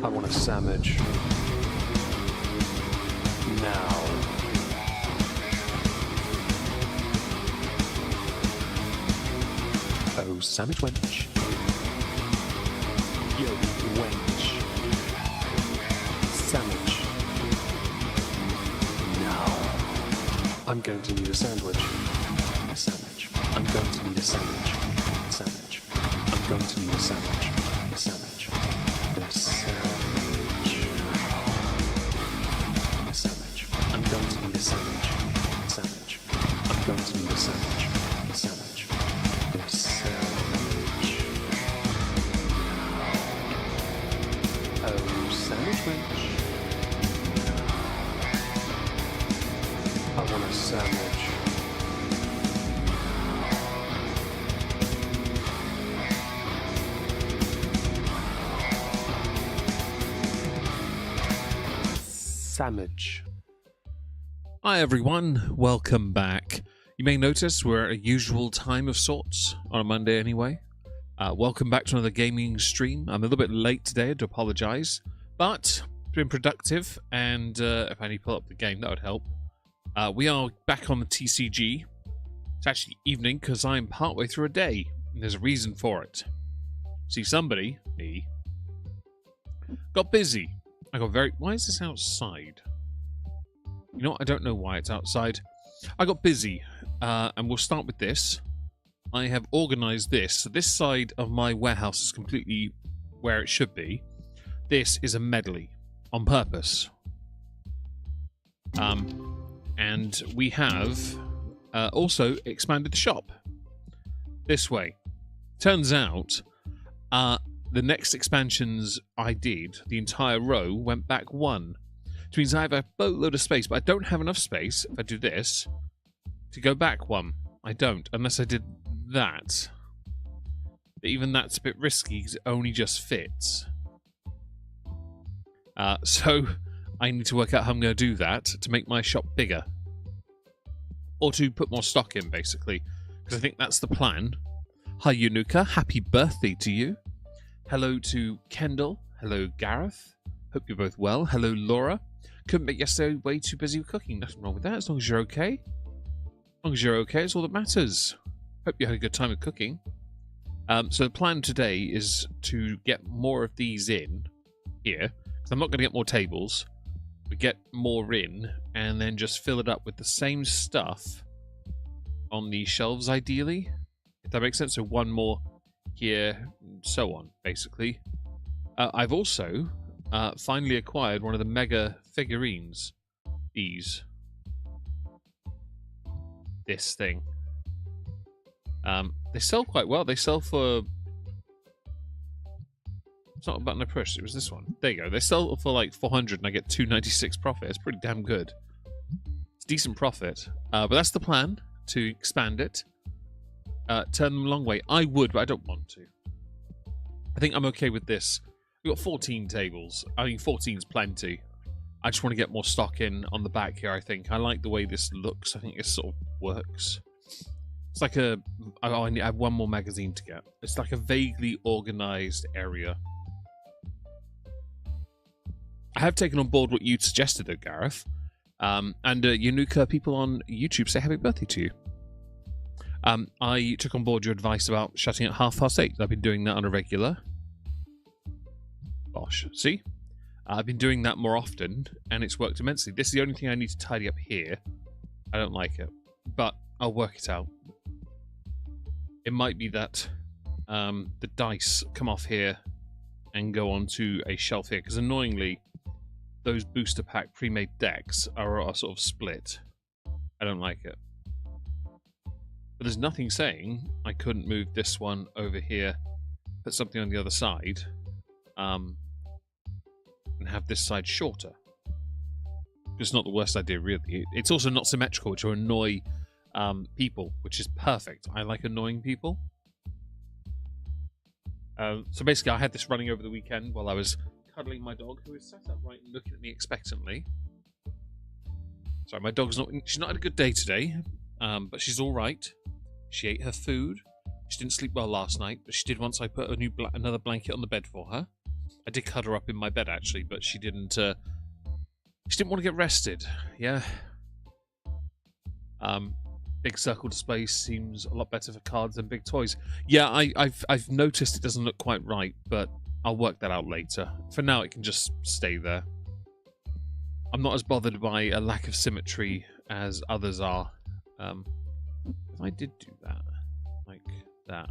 I want a sandwich. Now. Oh, sandwich wench. Yo, wench. Sandwich. Now. I'm going to need a sandwich. A sandwich. I'm going to need a sandwich. Sandwich. I'm going to need a sandwich. A sandwich. A sandwich. A sandwich. I'm going to need a sandwich. Sandwich. I'm going to need a sandwich. A sandwich. A sandwich. Oh, sandwich wench. I want a sandwich. Sandwich. Hi everyone, welcome back. You may notice we're at a usual time of sorts, on a Monday anyway. Welcome back to another gaming stream. I'm a little bit late today, I do apologise. But, it's been productive, and if I need to pull up the game, that would help. We are back on the TCG. It's actually evening, because I'm partway through a day, and there's a reason for it. See, somebody, me, got busy. I got very... Why is this outside? You know what? I don't know why it's outside. I got busy, and we'll start with this. I have organised this. So this side of my warehouse is completely where it should be. This is a medley, on purpose. And we have also expanded the shop this way. Turns out... the next expansions I did, the entire row, went back one. Which means I have a boatload of space, but I don't have enough space, if I do this, to go back one. I don't, unless I did that. But even that's a bit risky, because it only just fits. So, I need to work out how I'm going to do that, to make my shop bigger. Or to put more stock in, basically. Because I think that's the plan. Hi, Yunuka. Happy birthday to you. Hello to Kendall. Hello, Gareth. Hope you're both well. Hello, Laura. Couldn't make yesterday, way too busy with cooking. Nothing wrong with that, as long as you're okay. As long as you're okay, it's all that matters. Hope you had a good time with cooking. So the plan today is to get more of these in here. Because I'm not going to get more tables. We get more in, and then just fill it up with the same stuff on the shelves, ideally. If that makes sense. So one more here, and so on, basically. I've also finally acquired one of the mega figurines. This thing. They sell quite well. They sell for... It's not a button I pushed, it was this one. There you go. They sell for like 400 and I get 296 profit. It's pretty damn good. It's decent profit. But that's the plan, to expand it. Turn them a long way. I would, but I don't want to. I think I'm okay with this. We've got 14 tables. I think 14 is plenty. I just want to get more stock in on the back here, I think. I like the way this looks. I think it sort of works. It's like a... Oh, I have one more magazine to get. It's like a vaguely organised area. I have taken on board what you suggested, though, Gareth. And Yunuka, people on YouTube say happy birthday to you. I took on board your advice about shutting at 8:30. I've been doing that on a regular. Gosh, see? I've been doing that more often, and it's worked immensely. This is the only thing I need to tidy up here. I don't like it, but I'll work it out. It might be that the dice come off here and go onto a shelf here, because annoyingly, those booster pack pre-made decks are sort of split. I don't like it. But there's nothing saying I couldn't move this one over here, put something on the other side, and have this side shorter. It's not the worst idea, really. It's also not symmetrical, which will annoy people, which is perfect. I like annoying people. So basically, I had this running over the weekend while I was cuddling my dog, who is sat upright and looking at me expectantly. Sorry, my dog's not... She's not had a good day today, but she's all right. She ate her food. She didn't sleep well last night, but she did once I put a another blanket on the bed for her. I did cut her up in my bed actually, but she didn't. She didn't want to get rested. Yeah. Big circle display seems a lot better for cards than big toys. Yeah, I've noticed it doesn't look quite right, but I'll work that out later. For now, it can just stay there. I'm not as bothered by a lack of symmetry as others are. If I did do that, like that,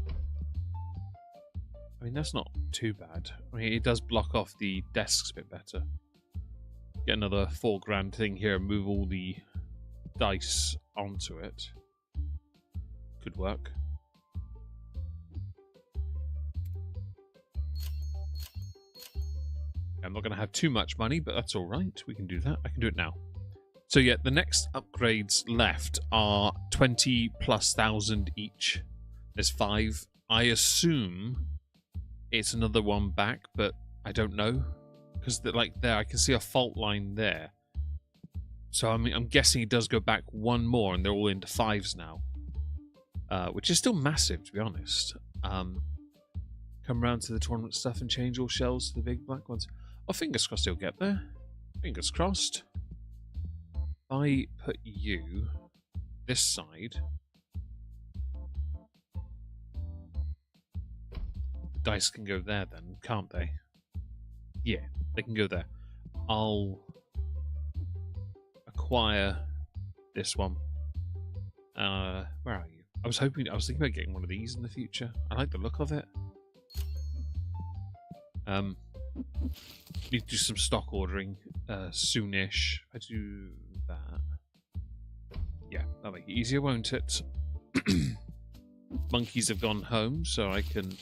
I mean, that's not too bad. I mean, it does block off the desks a bit better. Get another foreground thing here and move all the dice onto it. Could work. I'm not going to have too much money, but that's all right. We can do that. I can do it now. So yeah, the next upgrades left are 20,000+ each. There's 5. I assume it's another one back, but I don't know. Because like there, I can see a fault line there. So I mean, I'm guessing it does go back one more, and they're all into 5s now. Which is still massive, to be honest. Come around to the tournament stuff and change all shells to the big black ones. Oh, fingers crossed he'll get there. Fingers crossed. I put you this side. The dice can go there then, can't they? Yeah, they can go there. I'll acquire this one. Where are you? I was thinking about getting one of these in the future. I like the look of it. Need to do some stock ordering soonish. If I do that, yeah, that'll make it easier, won't it? Monkeys have gone home, so I can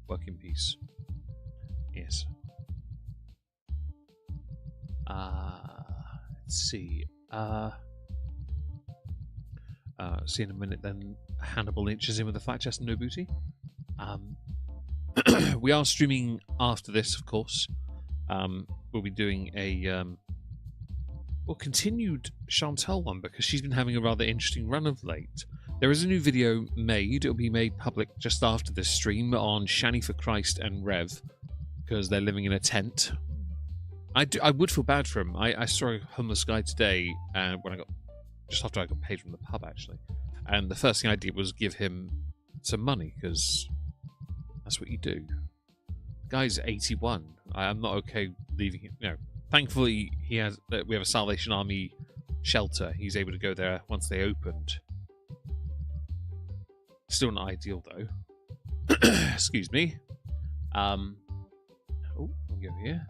work in peace. Yes. Let's see. See in a minute then. Hannibal inches in with the fat chest and no booty. We are streaming after this, of course. We'll be doing a continued Chantal one because she's been having a rather interesting run of late. There is a new video made. It'll be made public just after this stream on Shani for Christ and Rev because they're living in a tent. I would feel bad for him. I saw a homeless guy today, just after I got paid from the pub actually, and the first thing I did was give him some money because that's what you do. The guy's 81. I'm not okay leaving him. You know, thankfully we have a Salvation Army shelter. He's able to go there once they opened. Still not ideal though. Excuse me. Oh, I'll go here.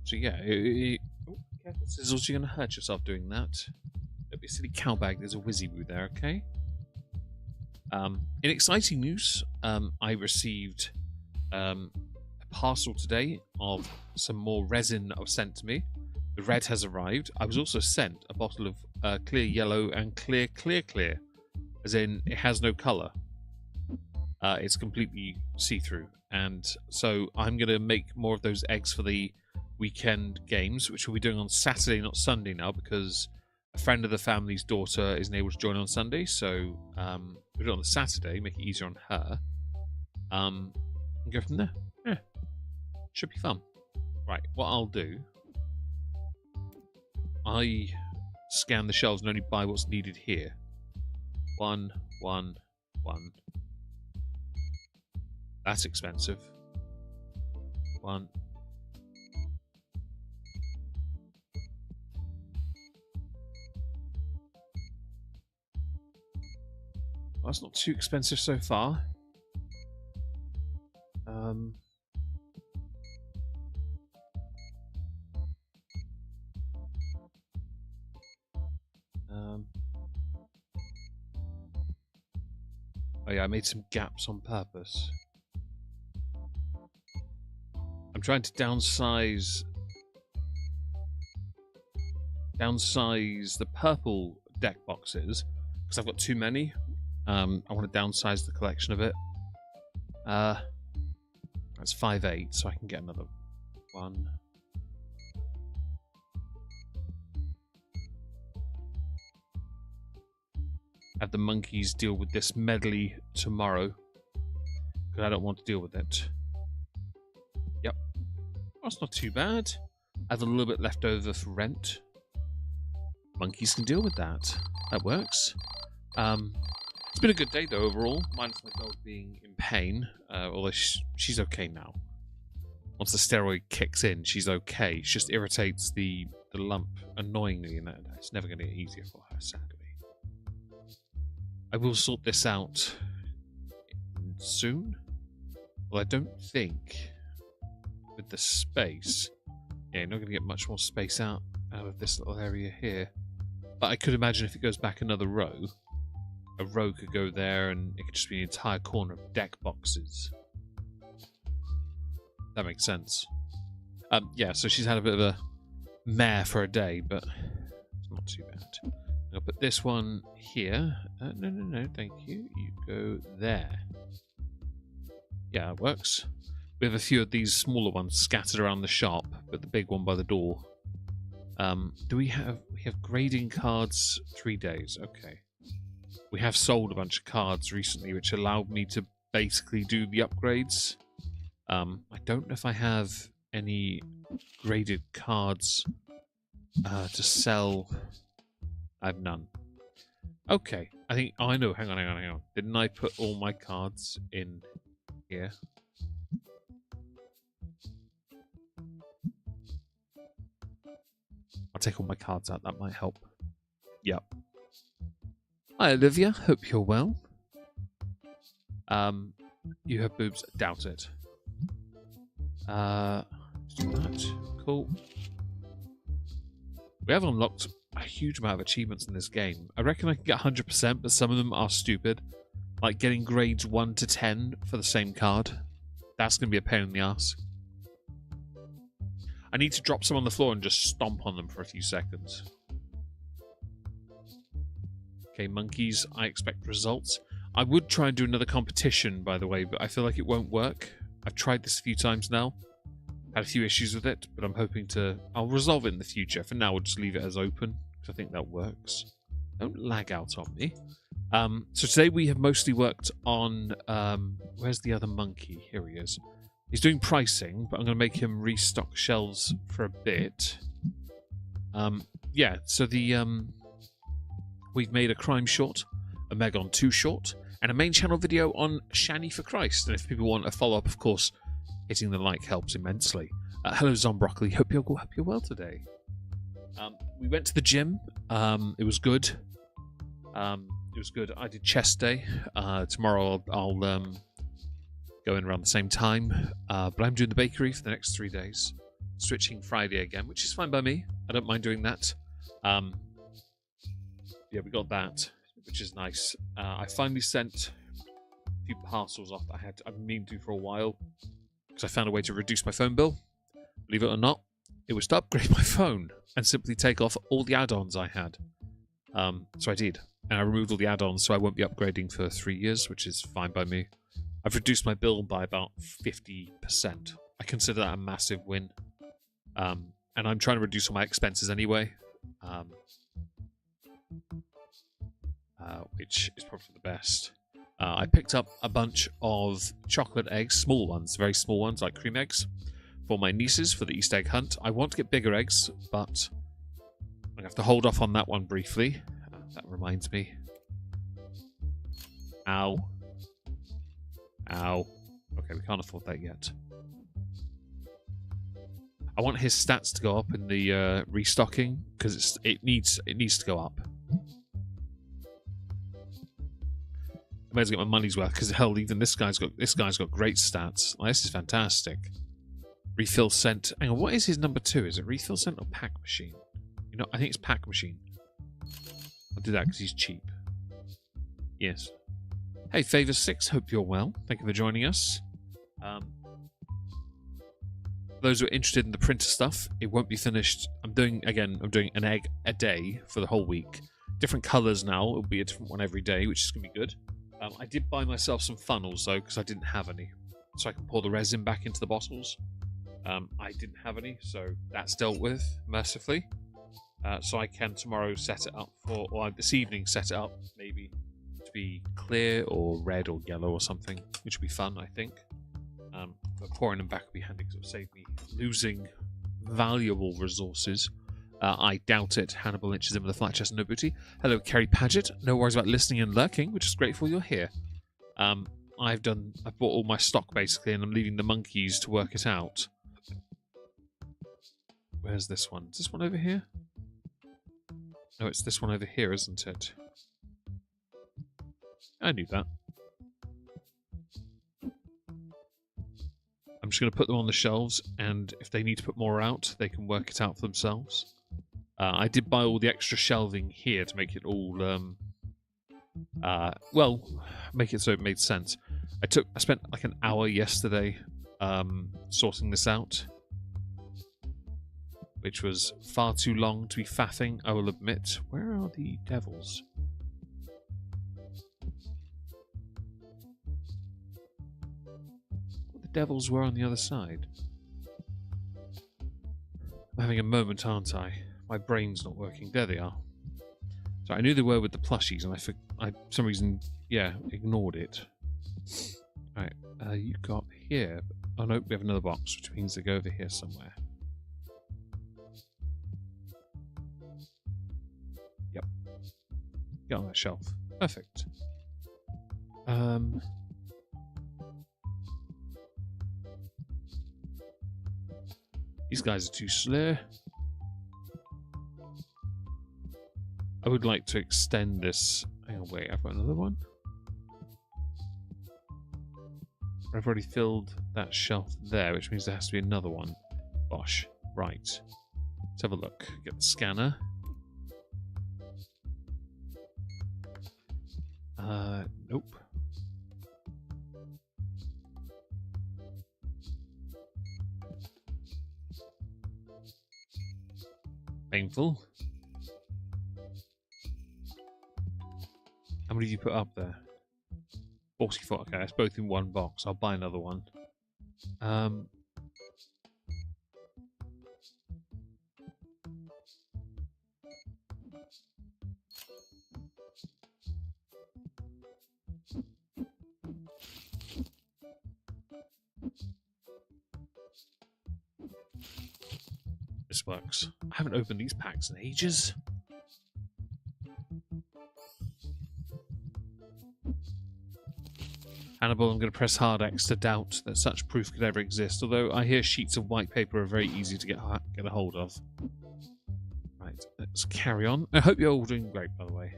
So yeah, careful Sizzles, you're going to hurt yourself doing that. Don't be a silly cowbag, there's a Wizzy-Woo there, okay? In exciting news, I received a parcel today of some more resin that was sent to me. The red has arrived. I was also sent a bottle of clear yellow and clear, as in it has no colour. It's completely see-through. And so I'm going to make more of those eggs for the weekend games, which we'll be doing on Saturday, not Sunday now, because a friend of the family's daughter isn't able to join on Sunday, so we'll do it on the Saturday, make it easier on her, and go from there. Yeah, should be fun. Right, what I'll do, I scan the shelves and only buy what's needed here. 1, 1, 1. That's expensive. 1. That's not too expensive so far. Oh yeah, I made some gaps on purpose. I'm trying to downsize the purple deck boxes because I've got too many. I want to downsize the collection a bit. That's 5/8, so I can get another one. Have the monkeys deal with this medley tomorrow. because I don't want to deal with it. Yep. That's not too bad. I have a little bit left over for rent. Monkeys can deal with that. That works. It's been a good day though overall, minus my dog being in pain, although she's okay now. Once the steroid kicks in, she's okay. She just irritates the lump annoyingly, and it's never going to get easier for her, sadly. I will sort this out soon. Well, I don't think with the space, yeah, you're not going to get much more space out of this little area here. But I could imagine if it goes back another row, a row could go there, and it could just be an entire corner of deck boxes. That makes sense. Yeah, so she's had a bit of a mare for a day, but it's not too bad. I'll put this one here. No, thank you. You go there. Yeah, it works. We have a few of these smaller ones scattered around the shop, but the big one by the door. Do we have grading cards 3 days? Okay. We have sold a bunch of cards recently, which allowed me to basically do the upgrades. I don't know if I have any graded cards to sell. I have none. Okay, I think... Oh, I know. Hang on. Didn't I put all my cards in here? I'll take all my cards out. That might help. Yep. Hi, Olivia. Hope you're well. You have boobs? Doubt it. Let's do that. Cool. We have unlocked a huge amount of achievements in this game. I reckon I can get 100%, but some of them are stupid. Like getting grades 1 to 10 for the same card. That's going to be a pain in the ass. I need to drop some on the floor and just stomp on them for a few seconds. Okay, monkeys, I expect results. I would try and do another competition, by the way, but I feel like it won't work. I've tried this a few times now. Had a few issues with it, but I'm hoping to... I'll resolve it in the future. For now, we'll just leave it as open, because I think that works. Don't lag out on me. So today we have mostly worked on... where's the other monkey? Here he is. He's doing pricing, but I'm going to make him restock shelves for a bit. Yeah, so the... we've made a crime short, a Megon 2 short, and a main channel video on Shani for Christ. And if people want a follow-up, of course, hitting the like helps immensely. Hello, Zombroccoli. Hope you're well today. We went to the gym. It was good. It was good. I did chest day. Tomorrow I'll go in around the same time. But I'm doing the bakery for the next 3 days. Switching Friday again, which is fine by me. I don't mind doing that. Yeah, we got that, which is nice. I finally sent a few parcels off that I've been meaning to for a while, because I found a way to reduce my phone bill. Believe it or not, it was to upgrade my phone and simply take off all the add-ons I had. So I did, and I removed all the add-ons, so I won't be upgrading for 3 years, which is fine by me. I've reduced my bill by about 50%. I consider that a massive win. And I'm trying to reduce all my expenses anyway. Which is probably the best. I picked up a bunch of chocolate eggs, small ones, very small ones, like cream eggs, for my nieces for the Easter egg hunt. I want to get bigger eggs, but I'm going to have to hold off on that one briefly. That reminds me. Ow. Ow. Okay, we can't afford that yet. I want his stats to go up in the restocking, because it needs to go up. I might as well get my money's worth, because hell, even this guy's got great stats. Like, this is fantastic. Refill scent. Hang on, what is his number 2? Is it refill scent or pack machine? You know, I think it's pack machine. I'll do that because he's cheap. Yes. Hey, Favor6, hope you're well. Thank you for joining us. For those who are interested in the printer stuff, it won't be finished. I'm doing an egg a day for the whole week. Different colours now. It'll be a different one every day, which is going to be good. I did buy myself some funnels, though, because I didn't have any. So I can pour the resin back into the bottles. I didn't have any, so that's dealt with, mercifully. So I can tomorrow set it up for, or this evening set it up, maybe to be clear or red or yellow or something, which would be fun, I think. But pouring them back would be handy because it would save me losing valuable resources. I doubt it. Hannibal Lynch is in with the flat chest and no booty. Hello, Kerry Paget. No worries about listening and lurking, which is grateful you're here. I've bought all my stock basically, and I'm leaving the monkeys to work it out. Where's this one? Is this one over here? No, it's this one over here, isn't it? I knew that. I'm just going to put them on the shelves, and if they need to put more out, they can work it out for themselves. I did buy all the extra shelving here to make it all, well, make it so it made sense. I spent like an hour yesterday sorting this out, which was far too long to be faffing, I will admit. Where are the devils? The devils were on the other side. I'm having a moment, aren't I? My brain's not working. There they are. So I knew they were with the plushies, and I for some reason, yeah, ignored it. Right, you got here. Oh no, we have another box, which means they go over here somewhere. Yep. Get on that shelf. Perfect. These guys are too slow. I would like to extend this. Hang on, wait, I've got another one. I've already filled that shelf there, which means there has to be another one. Bosh. Right. Let's have a look. Get the scanner. Nope. Painful. How many did you put up there? 44. Okay, that's both in one box. I'll buy another one. This works. I haven't opened these packs in ages. Hannibal, I'm going to press hard X to doubt that such proof could ever exist, although I hear sheets of white paper are very easy to get a hold of. Right, let's carry on. I hope you're all doing great, by the way.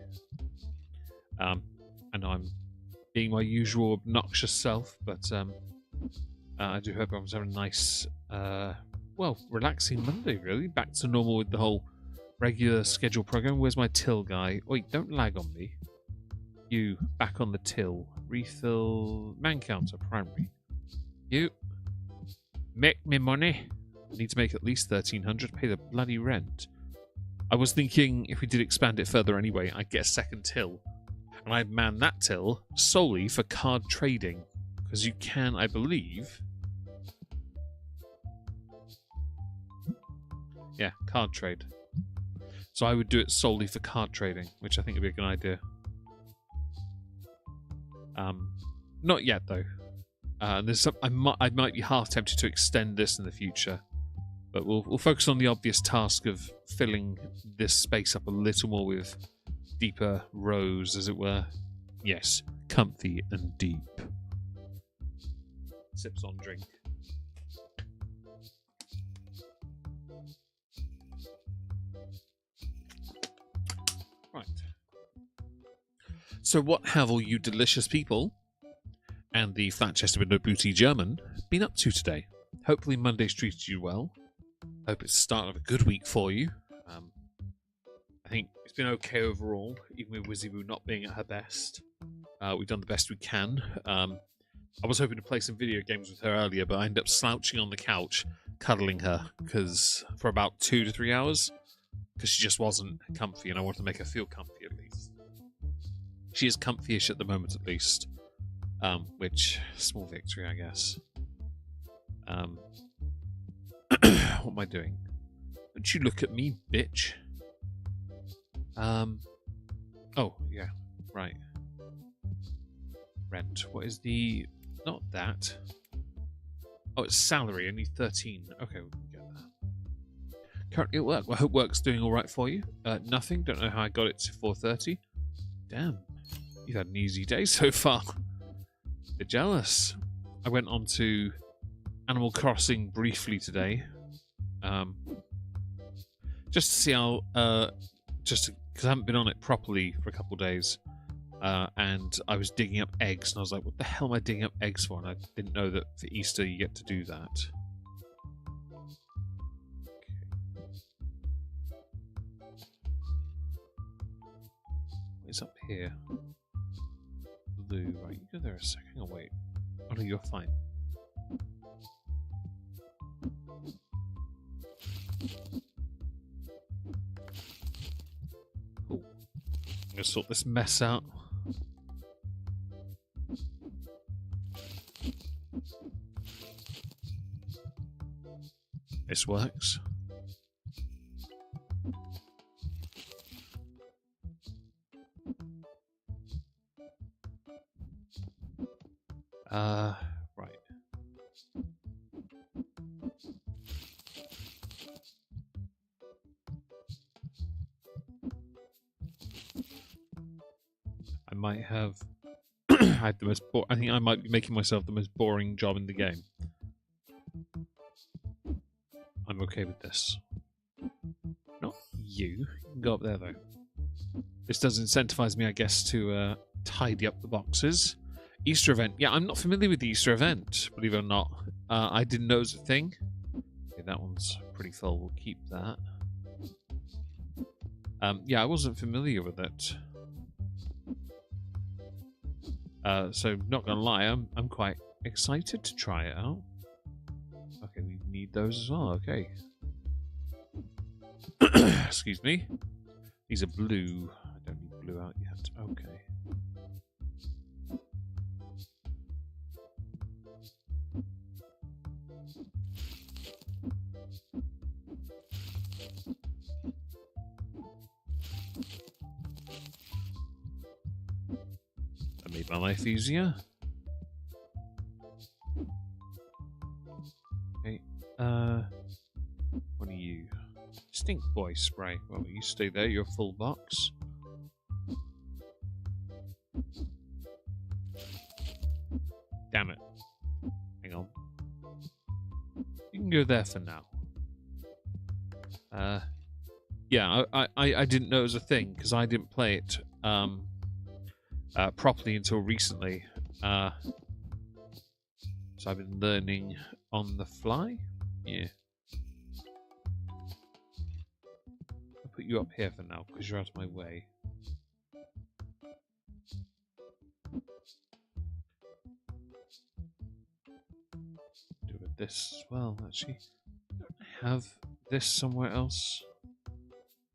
And I'm being my usual obnoxious self, but I do hope everyone's having a nice, well, relaxing Monday, really. Back to normal with the whole regular schedule program. Where's my till guy? Wait, don't lag on me. You, back on the till. Refill man counter, primary. You, make me money. I need to make at least 1,300 to pay the bloody rent. I was thinking if we did expand it further anyway, I'd get a second till. And I'd man that till solely for card trading. Because you can, I believe... Yeah, card trade. So I would do it solely for card trading, which I think would be a good idea. Not yet though. There's some, I might be half tempted to extend this in the future, but we'll focus on the obvious task of filling this space up a little more with deeper rows, as it were. Yes, comfy and deep. Sips on drink. Right. So what have all you delicious people and the flat-chested with no booty German been up to today? Hopefully Monday's treated you well. Hope it's the start of a good week for you. I think it's been okay overall, even with Wizzy Woo not being at her best. We've done the best we can. I was hoping to play some video games with her earlier, but I ended up slouching on the couch, cuddling her, for about 2 to 3 hours, because she just wasn't comfy, and I wanted to make her feel comfy at least. She is comfy-ish at the moment, at least. Which, small victory, I guess. What am I doing? Don't you look at me, bitch. Oh, yeah, right. Rent. What is the... Not that. Oh, it's salary. Only 13. Okay, we can get that. Currently at work. Well, I hope work's doing all right for you. Nothing. Don't know how I got it to 4:30. Damn. You've had an easy day so far. Bit jealous. I went on to Animal Crossing briefly today. Just to see how... just because I haven't been on it properly for a couple of days. And I was digging up eggs, and I was like, what the hell am I digging up eggs for? And I didn't know that for Easter you get to do that. It's up here. Blue. Right, you go there a second. Oh, wait. Oh, no, you're fine. Cool. I'm gonna sort this mess out. This works. Right. I might have had the most I think I might be making myself the most boring job in the game. I'm okay with this. Not you. You can go up there, though. This does incentivize me, I guess, to tidy up the boxes. Easter event. Yeah, I'm not familiar with the Easter event, believe it or not. I didn't know it was a thing. Okay, that one's pretty full. We'll keep that. Yeah, I wasn't familiar with it. So, not gonna lie, I'm quite excited to try it out. Okay, we need those as well, okay. Excuse me. These are blue. I don't need blue out yet. Okay. That made my life easier. Okay, what are you? Stink boy spray. Well, you stay there, you're a full box. Damn it. Hang on. You can go there for now. Yeah, I didn't know it was a thing, because I didn't play it properly until recently. So I've been learning on the fly. Yeah. I'll put you up here for now, because you're out of my way. Do it with this as well, actually. Don't I have this somewhere else?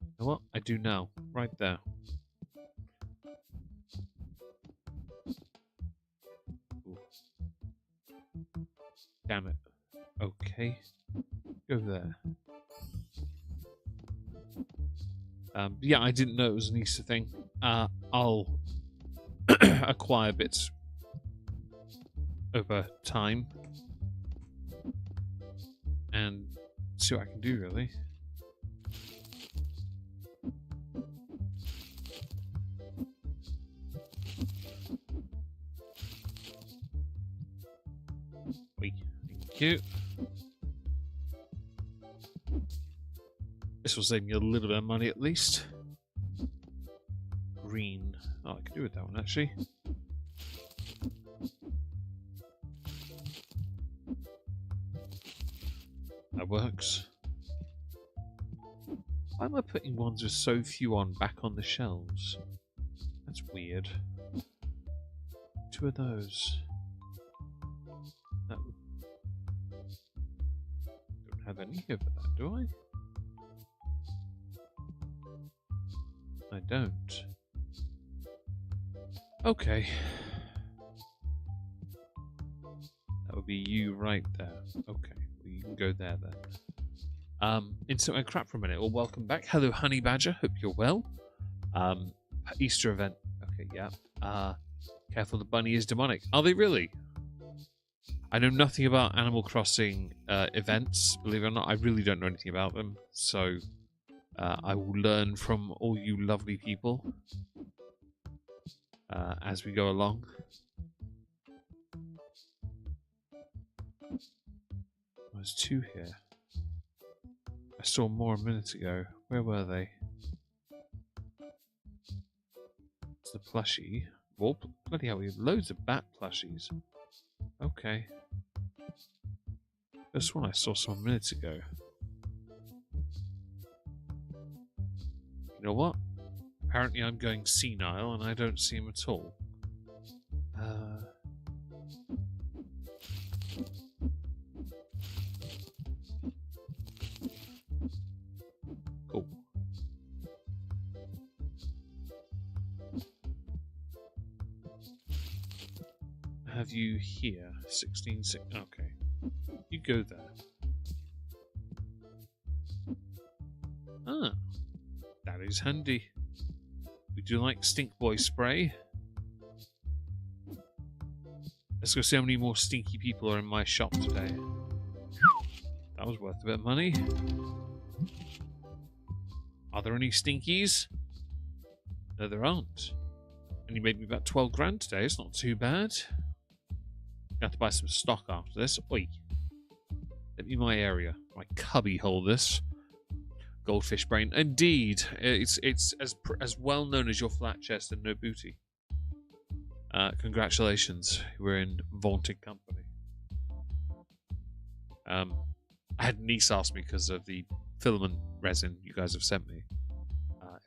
You know what? I do now. Right there. Ooh. Damn it. Okay. Go there. Yeah, I didn't know it was an Easter thing. I'll acquire bits over time and see what I can do, really. Thank you. This will save me a little bit of money at least. Green. Oh, I can do with that one actually. That works. Why am I putting ones with so few on back on the shelves? That's weird. 2 of those. That would... Don't have any here for that, do I? I don't. Okay. That would be you right there. Okay, well, you can go there then. Insert my crap for a minute. Well, welcome back. Hello, Honey Badger. Hope you're well. Easter event. Okay, yeah. Careful, the bunny is demonic. Are they really? I know nothing about Animal Crossing events, believe it or not. I really don't know anything about them. So I will learn from all you lovely people as we go along. There's 2 here. I saw more a minute ago. Where were they? It's the plushie. Oh, bloody hell, we have loads of bat plushies. Okay. This one I saw some minutes ago. You know what? Apparently I'm going senile and I don't see him at all. Cool. Have you here? 16. Okay. You go there. Ah. That is handy. We do like Stink Boy spray. Let's go see how many more stinky people are in my shop today. That was worth a bit of money. Are there any stinkies? No, there aren't. And you made me about 12 grand today. It's not too bad. Got to buy some stock after this. Oi. Let me my area. My cubby hole this. Goldfish brain. Indeed. It's as well known as your flat chest and no booty. Congratulations. We're in vaunted company. I had a niece ask me because of the filament resin you guys have sent me.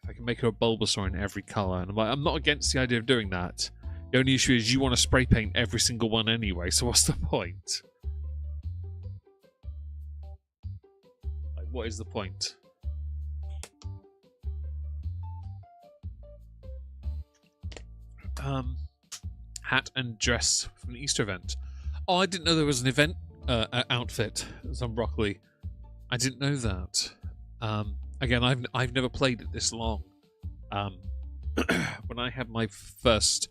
If I can make her a Bulbasaur in every colour. And I'm like, I'm not against the idea of doing that. The only issue is you want to spray paint every single one anyway, so what's the point? Like, what is the point? Hat and dress from the Easter event. Oh, I didn't know there was an event outfit. Some broccoli. I didn't know that. Again, I've never played it this long. When I had my first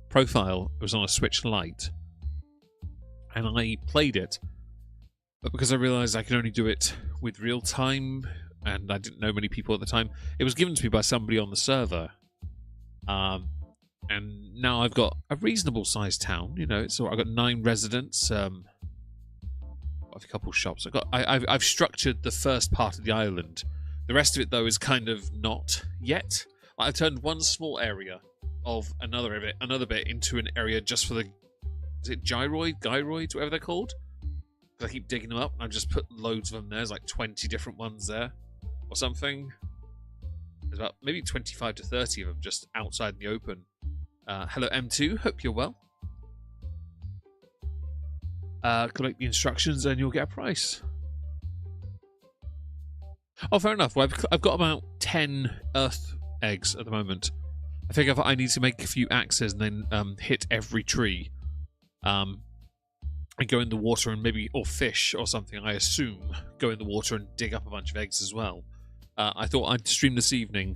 profile, it was on a Switch Lite, and I played it, but because I realised I could only do it with real time, and I didn't know many people at the time, it was given to me by somebody on the server. And now I've got a reasonable sized town. You know, so I've got 9 residents. Got a couple shops. I've structured the first part of the island. The rest of it, though, is kind of not yet. I've turned one small area of another bit into an area just for the, is it gyroids, whatever they're called? I keep digging them up. I've just put loads of them there. There's like 20 different ones there, or something. There's about maybe 25 to 30 of them just outside in the open. Hello M2, hope you're well. Collect the instructions and you'll get a price. Oh, fair enough. Well, I've got about 10 earth eggs at the moment. I think I need to make a few axes and then hit every tree. And go in the water and maybe, or fish or something, I assume, go in the water and dig up a bunch of eggs as well. I thought I'd stream this evening,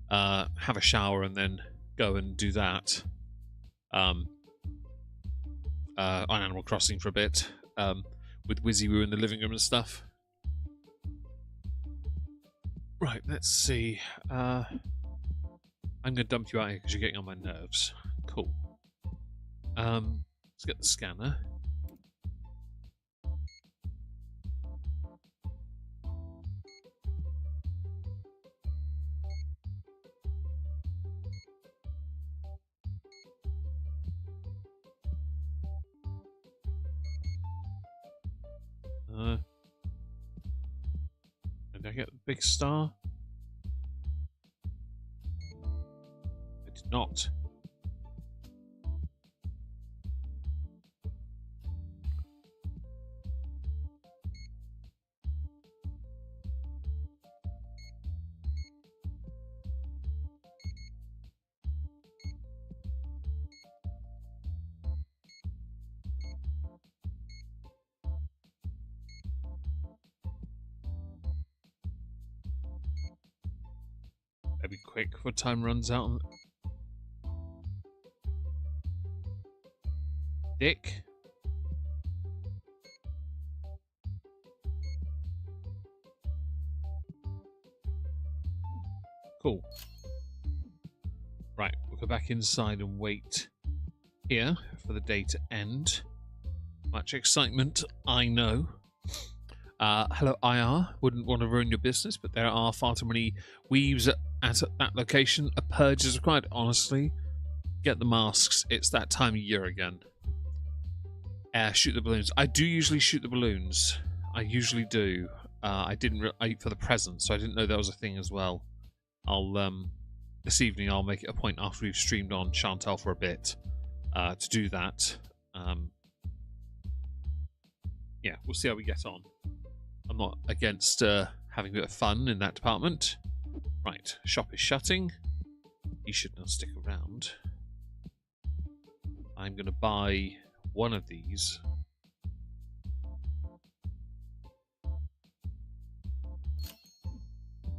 have a shower and then go and do that. On Animal Crossing for a bit, with WYSIWYG in the living room and stuff. Right, let's see. I'm going to dump you out here because you're getting on my nerves. Cool. Let's get the scanner. Did I get the big star? I did not. Better be quick before time runs out. Dick. Cool. Right, we'll go back inside and wait here for the day to end. Much excitement, I know. Hello, IR. Wouldn't want to ruin your business, but there are far too many weaves at that location. A purge is required. Honestly, get the masks. It's that time of year again. Shoot the balloons. I do usually shoot the balloons. I usually do. I didn't for the present, so I didn't know that was a thing as well. I'll this evening I'll make it a point after we've streamed on Chantal for a bit to do that. Yeah, we'll see how we get on. I'm not against having a bit of fun in that department. Right, shop is shutting. He should not stick around. I'm going to buy one of these.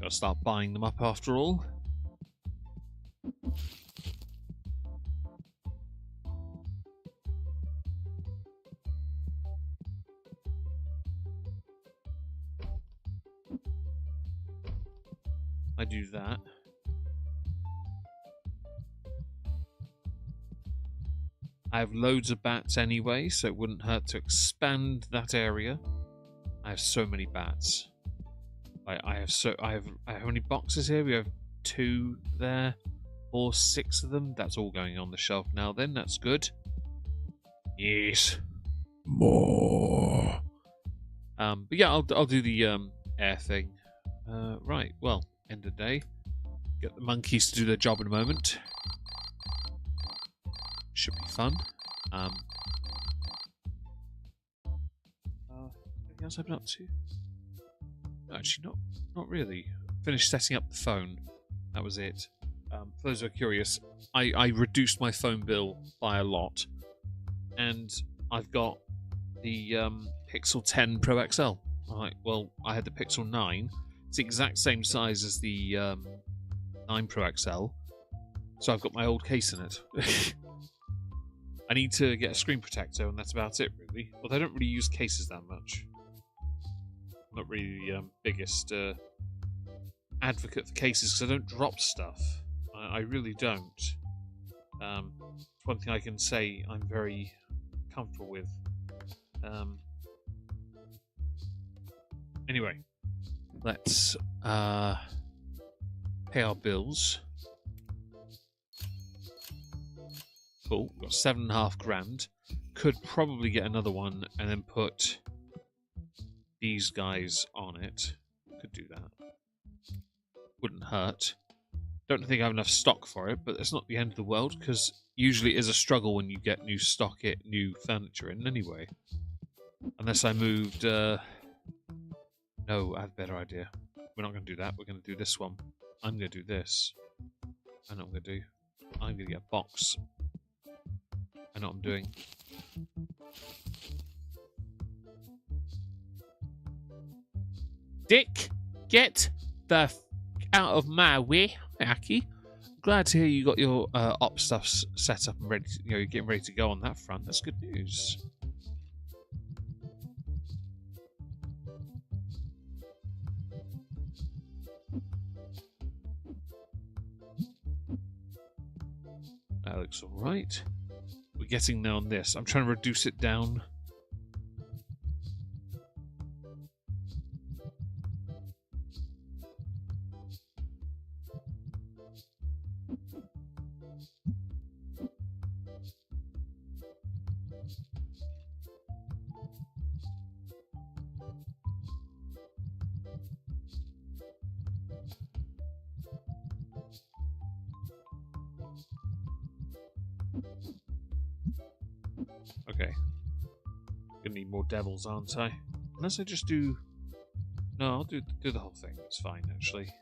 Gotta start buying them up after all. I do that. I have loads of bats anyway, so it wouldn't hurt to expand that area. I have so many bats. I have how many boxes here? We have 2 there, or 6 of them. That's all going on the shelf now. Then that's good. Yes, more. But yeah, I'll do the air thing. Right. Well, end of day. Get the monkeys to do their job in a moment. Should be fun. Anything else I've been up to? No, actually, not really. Finished setting up the phone. That was it. For those who are curious, I reduced my phone bill by a lot, and I've got the Pixel 10 Pro XL. Alright, well, I had the Pixel 9. It's the exact same size as the 9 Pro XL, so I've got my old case in it. I need to get a screen protector, and that's about it, really. Although I don't really use cases that much. I'm not really the biggest advocate for cases, because I don't drop stuff. I really don't. It's one thing I can say I'm very comfortable with. Anyway, let's pay our bills. Cool, we've got 7.5 grand. Could probably get another one and then put these guys on it. Could do that. Wouldn't hurt. Don't think I have enough stock for it, but it's not the end of the world, because usually it is a struggle when you get new furniture in anyway. Unless I moved... No, I have a better idea. We're not going to do that. We're going to do this one. I'm going to do this. I know what I'm going to do. I'm going to get a box. I know what I'm doing. Dick, get the f out of my way, Aki. Glad to hear you got your op stuff set up and ready. You're getting ready to go on that front. That's good news. That looks all right. We're getting there on this. I'm trying to reduce it down. Okay. Gonna need more devils, aren't I? Unless I just do... No, I'll do the whole thing. It's fine, actually.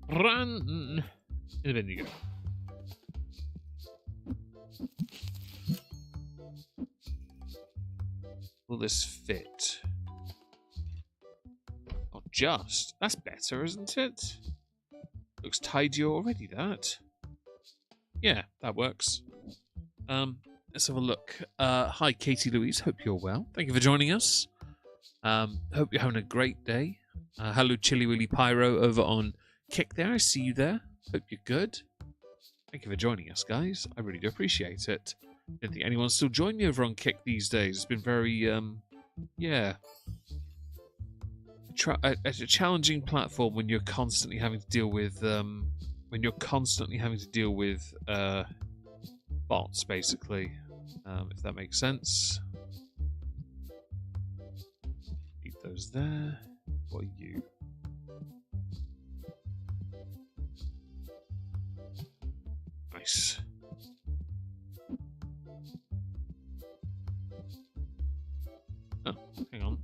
Run! In the bin you go. Will this fit? adjust. That's better, isn't it? Looks tidier already, that. Yeah, that works. Let's have a look. Hi, Katie Louise. Hope you're well. Thank you for joining us. Hope you're having a great day. Hello, Chili Willy Pyro over on Kick there. I see you there. Hope you're good. Thank you for joining us, guys. I really do appreciate it. Didn't think anyone's still joining me over on Kick these days. It's been very, yeah. It's a challenging platform when you're constantly having to deal with, bots, basically. If that makes sense. Keep those there. What are you? Nice. Oh, hang on.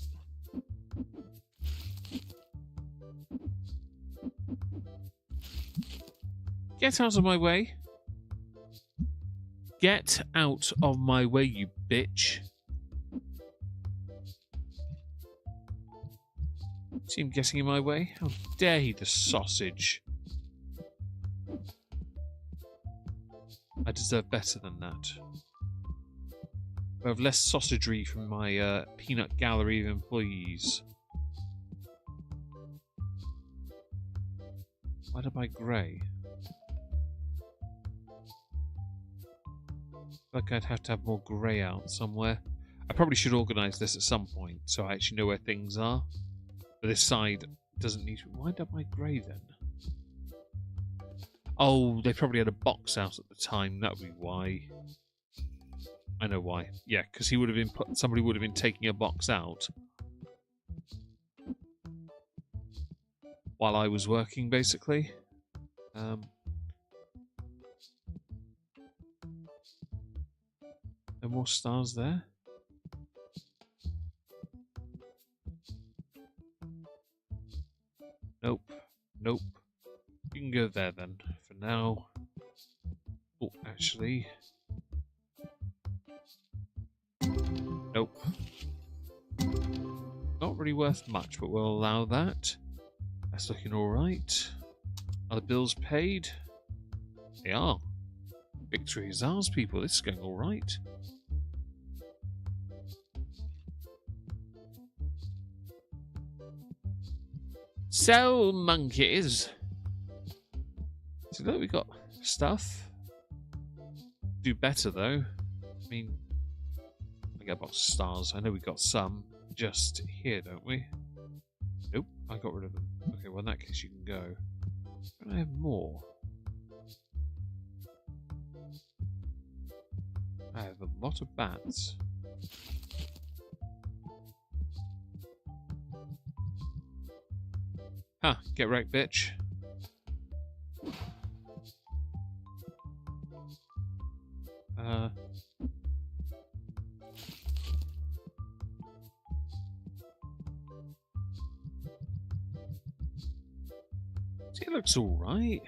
Get out of my way. Get out of my way, you bitch. See him getting in my way? How dare he, the sausage. I deserve better than that. I have less sausagery from my peanut gallery of employees. Why did I buy grey? Like I'd have to have more grey out somewhere. I probably should organise this at some point so I actually know where things are. But this side doesn't need to. Why did I buy grey then? Oh, they probably had a box out at the time. That would be why. I know why. Yeah, because he would have been somebody would have been taking a box out while I was working, basically. No more stars there. Nope. Nope. You can go there then, for now. Oh, actually. Nope. Not really worth much, but we'll allow that. That's looking alright. Are the bills paid? They are. Victory is ours, people. This is going alright. So, monkeys. So look, we got stuff. Do better though. I mean, I get a box of stars. I know we got some just here, don't we? Nope, I got rid of them. Okay, well in that case you can go. But I have more. I have a lot of bats. Huh, get wrecked, bitch. See, it looks alright.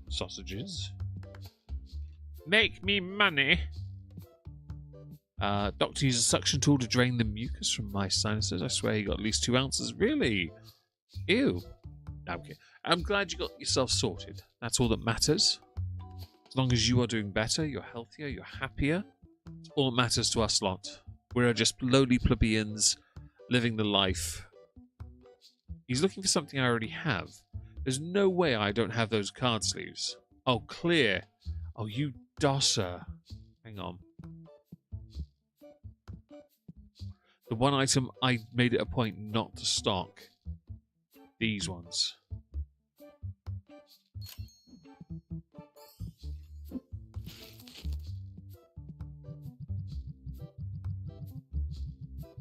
Sausages. Make me money. Doctor used a suction tool to drain the mucus from my sinuses. I swear he got at least 2 ounces. Really? Ew. No, I'm kidding. I'm glad you got yourself sorted. That's all that matters. As long as you are doing better, you're healthier, you're happier. It's all that matters to us lot. We're just lowly plebeians living the life. He's looking for something I already have. There's no way I don't have those card sleeves. Oh, clear. Oh, you dosser. Hang on. The one item I made it a point not to stock. These ones.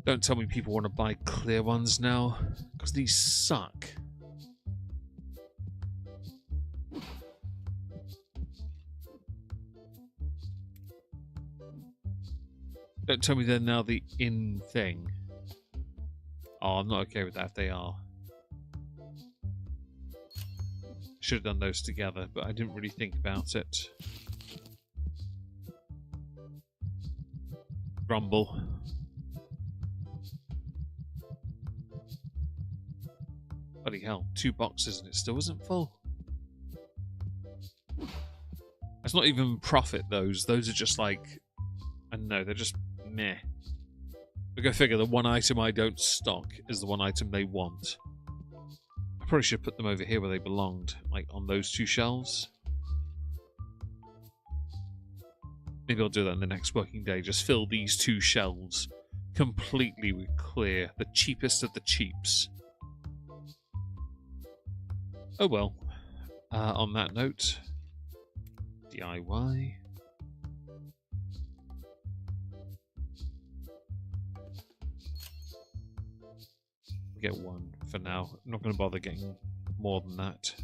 Don't tell me people want to buy clear ones now, because these suck. Don't tell me they're now the in thing. Oh, I'm not okay with that if they are. Should have done those together, but I didn't really think about it. Rumble. Bloody hell, 2 boxes and it still isn't full. It's not even profit, those. Those are just like, I don't know, they're just meh. But go figure, the one item I don't stock is the one item they want. I probably should put them over here where they belonged, like on those 2 shelves. Maybe I'll do that in the next working day. Just fill these 2 shelves completely with clear, the cheapest of the cheaps. Oh well. On that note, DIY. Get 1 for now. I'm not going to bother getting more than that.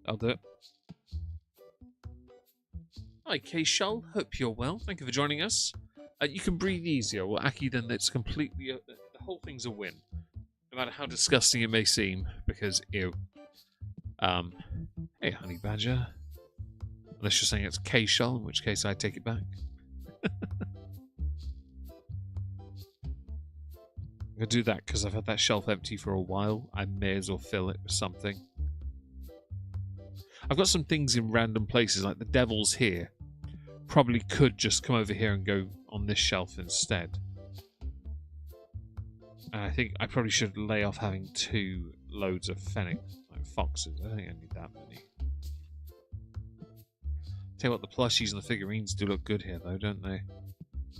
I'll do it. Hi, K-Shull. Hope you're well. Thank you for joining us. You can breathe easier. Well, Aki, then it's completely... the whole thing's a win. No matter how disgusting it may seem, because, ew. Hey, Honey Badger. Unless you're saying it's K-Shull, in which case I take it back. I'm going to do that because I've had that shelf empty for a while. I may as well fill it with something. I've got some things in random places, like the Devil's here. Probably could just come over here and go on this shelf instead. And I think I probably should lay off having 2 loads of fennec, like foxes. I don't think I need that many. Tell you what, the plushies and the figurines do look good here, though, don't they?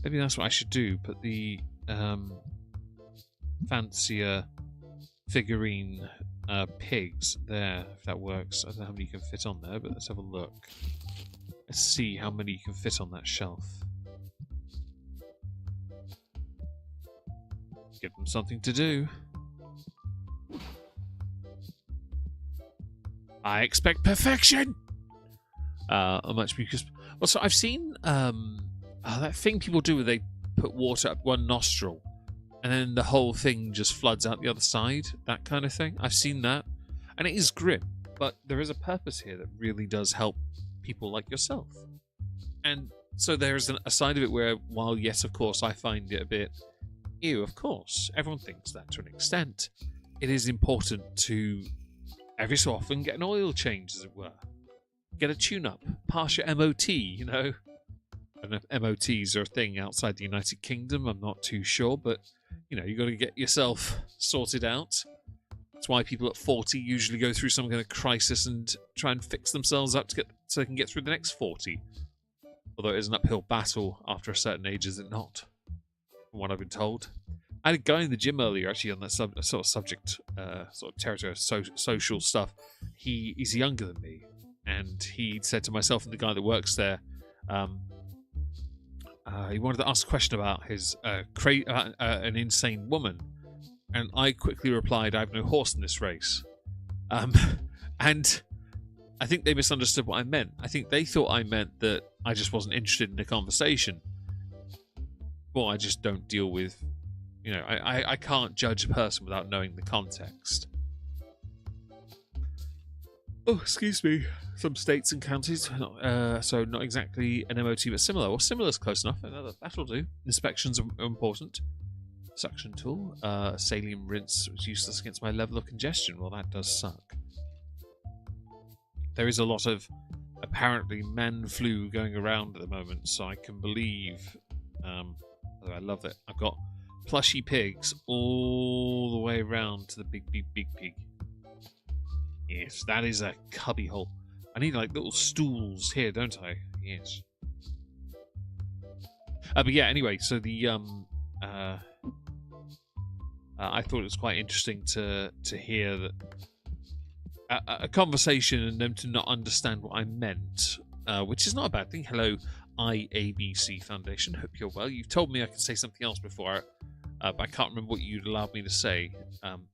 Maybe that's what I should do. Put the fancier figurine pigs there, if that works. I don't know how many you can fit on there, but let's have a look. Let's see how many you can fit on that shelf. Give them something to do. I expect perfection! Much because... Well, so I've seen that thing people do where they put water up one nostril and then the whole thing just floods out the other side, that kind of thing. I've seen that, and it is grim, but there is a purpose here that really does help people like yourself. And so there's a side of it where, while yes, of course, I find it a bit ew, of course, everyone thinks that to an extent, it is important to every so often get an oil change, as it were. Get a tune-up, pass your MOT, you know. I don't know if MOTs are a thing outside the United Kingdom, I'm not too sure, but you know, you got to get yourself sorted out. That's why people at 40 usually go through some kind of crisis and try and fix themselves up so they can get through the next 40. Although it is an uphill battle after a certain age, is it not? From what I've been told. I had a guy in the gym earlier, actually, on that sort of subject, sort of territory, social stuff. He's younger than me, and he said to myself and the guy that works there, he wanted to ask a question about his an insane woman, and I quickly replied, "I have no horse in this race," and I think they misunderstood what I meant. I think they thought I meant that I just wasn't interested in the conversation. Well, I just don't deal with, you know, I can't judge a person without knowing the context. Oh, excuse me. Some states and counties, so not exactly an MOT, but similar. Well, similar is close enough. That'll do. Inspections are important. Suction tool. Saline rinse was useless against my level of congestion. Well, that does suck. There is a lot of, apparently, man flu going around at the moment, so I can believe... I love it. I've got plushy pigs all the way around to the big pig. Yes, that is a cubby hole. I need like little stools here, don't I? Yes. But yeah, anyway, so the I thought it was quite interesting to hear that a conversation and them to not understand what I meant, which is not a bad thing. Hello, IABC Foundation. Hope you're well. You've told me I could say something else before, but I can't remember what you'd allowed me to say.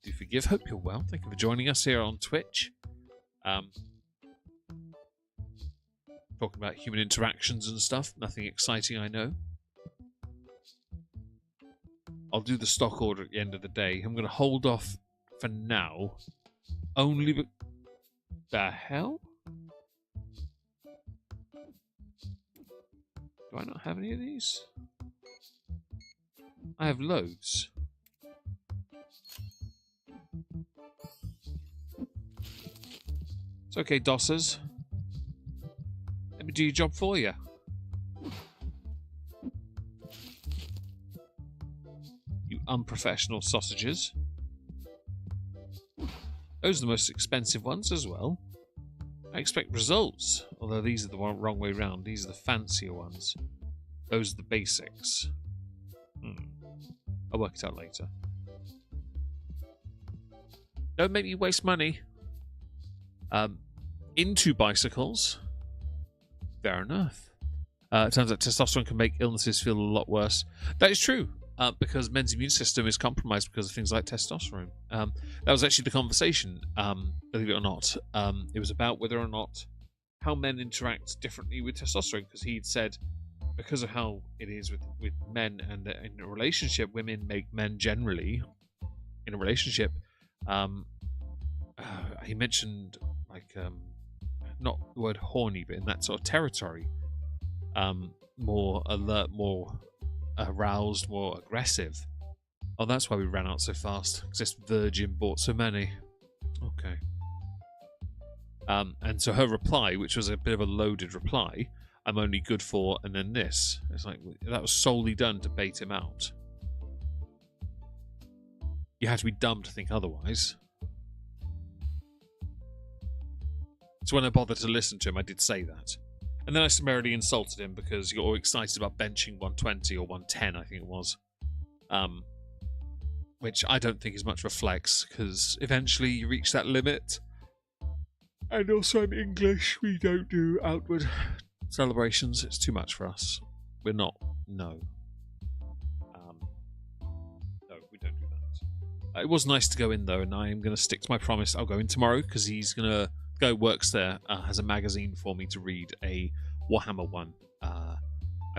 Do forgive. Hope you're well. Thank you for joining us here on Twitch. Talking about human interactions and stuff. Nothing exciting, I know. I'll do the stock order at the end of the day. I'm going to hold off for now Only but the hell? Do I not have any of these? I have loads. It's okay, Dossers. Let me do your job for you. You unprofessional sausages. Those are the most expensive ones as well. I expect results, although these are the wrong way round. These are the fancier ones. Those are the basics. I'll work it out later. Don't make me waste money. Into bicycles. Fair enough. It turns out testosterone can make illnesses feel a lot worse. That is true. Because men's immune system is compromised because of things like testosterone. That was actually the conversation, believe it or not. It was about whether or not how men interact differently with testosterone, because he'd said because of how it is with men and in a relationship, women make men generally in a relationship. He mentioned like not the word horny, but in that sort of territory, more alert, more aroused, more aggressive. Oh, that's why we ran out so fast. Because this virgin bought so many. Okay. And so her reply, which was a bit of a loaded reply, I'm only good for, and then this. It's like, that was solely done to bait him out. You had to be dumb to think otherwise. So when I bothered to listen to him, I did say that. And then I summarily insulted him because he got all excited about benching 120 or 110, I think it was. Which I don't think is much of a flex, because eventually you reach that limit. And also I'm English, we don't do outward celebrations. It's too much for us. We're not. No. No, we don't do that. It was nice to go in, though, and I am going to stick to my promise. I'll go in tomorrow, because he's going to... Guy who works there has a magazine for me to read, a Warhammer one. I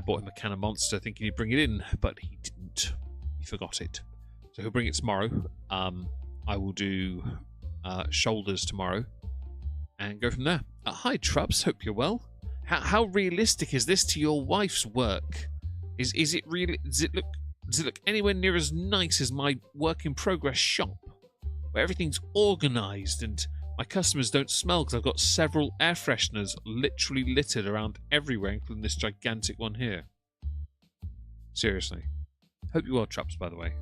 bought him a can of Monster thinking he'd bring it in, but he didn't. He forgot it. So he'll bring it tomorrow. I will do shoulders tomorrow and go from there. Hi, Trubs. Hope you're well. How realistic is this to your wife's work? Is it really? Does it look anywhere near as nice as my work in progress shop, where everything's organised and my customers don't smell because I've got several air fresheners literally littered around everywhere, including this gigantic one here? Seriously. Hope you're well, Traps, by the way.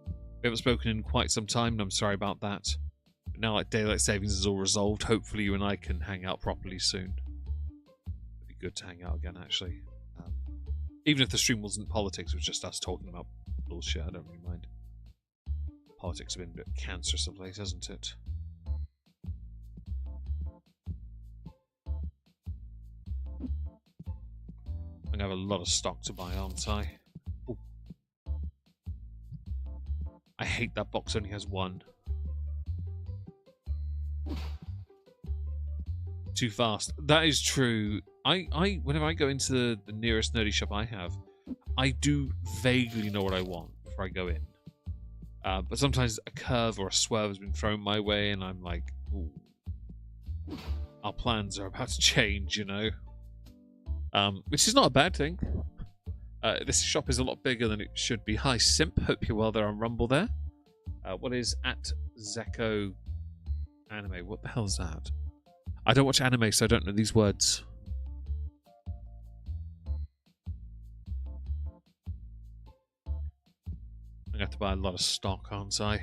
We haven't spoken in quite some time, and I'm sorry about that. But now, like, daylight savings is all resolved, hopefully you and I can hang out properly soon. It'd be good to hang out again, actually. Even if the stream wasn't politics, it was just us talking about bullshit, I don't really mind. Politics have been a bit cancerous of late, hasn't it? I'm going to have a lot of stock to buy, aren't I? Ooh. I hate that box only has one. Too fast. That is true. Whenever I go into the nearest nerdy shop I have, I do vaguely know what I want before I go in. But sometimes a curve or a swerve has been thrown my way, and I'm like, ooh. Our plans are about to change, you know? Which is not a bad thing. This shop is a lot bigger than it should be. Hi, Simp. Hope you're well there on Rumble there. What is at Zeko Anime? What the hell is that? I don't watch anime, so I don't know these words. I'm going to have to buy a lot of stock, aren't I?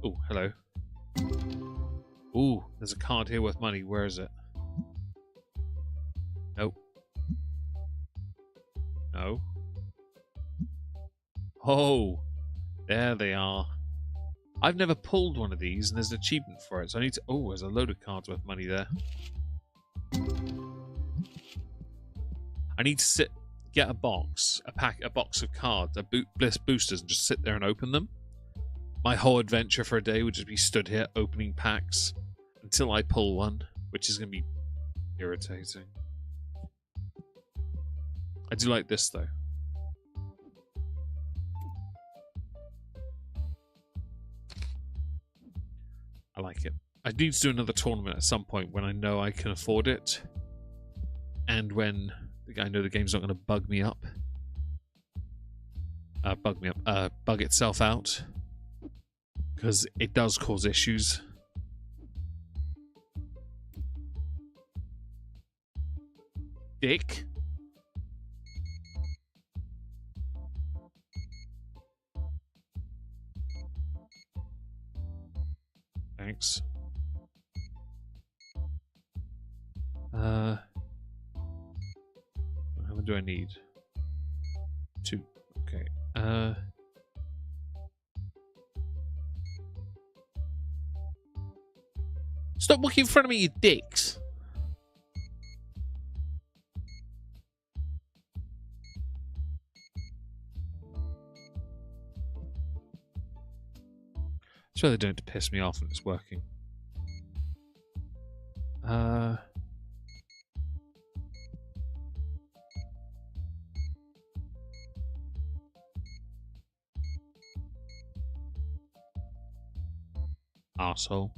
Oh, hello. Ooh, there's a card here worth money. Where is it? Nope. No. Oh, there they are. I've never pulled one of these, and there's an achievement for it, so I need to... Oh, there's a load of cards worth money there. I need to get a box, a box of cards, Bliss boosters, and just sit there and open them. My whole adventure for a day would just be stood here opening packs until I pull one, which is going to be irritating. I do like this, though. I I need to do another tournament at some point when I know I can afford it, and when I know the game's not going to bug me up. Bug itself out, because it does cause issues. Dick. Thanks. How many do I need? 2. Okay. Stop walking in front of me, you dicks. I swear they don't piss me off when it's working. Arsehole.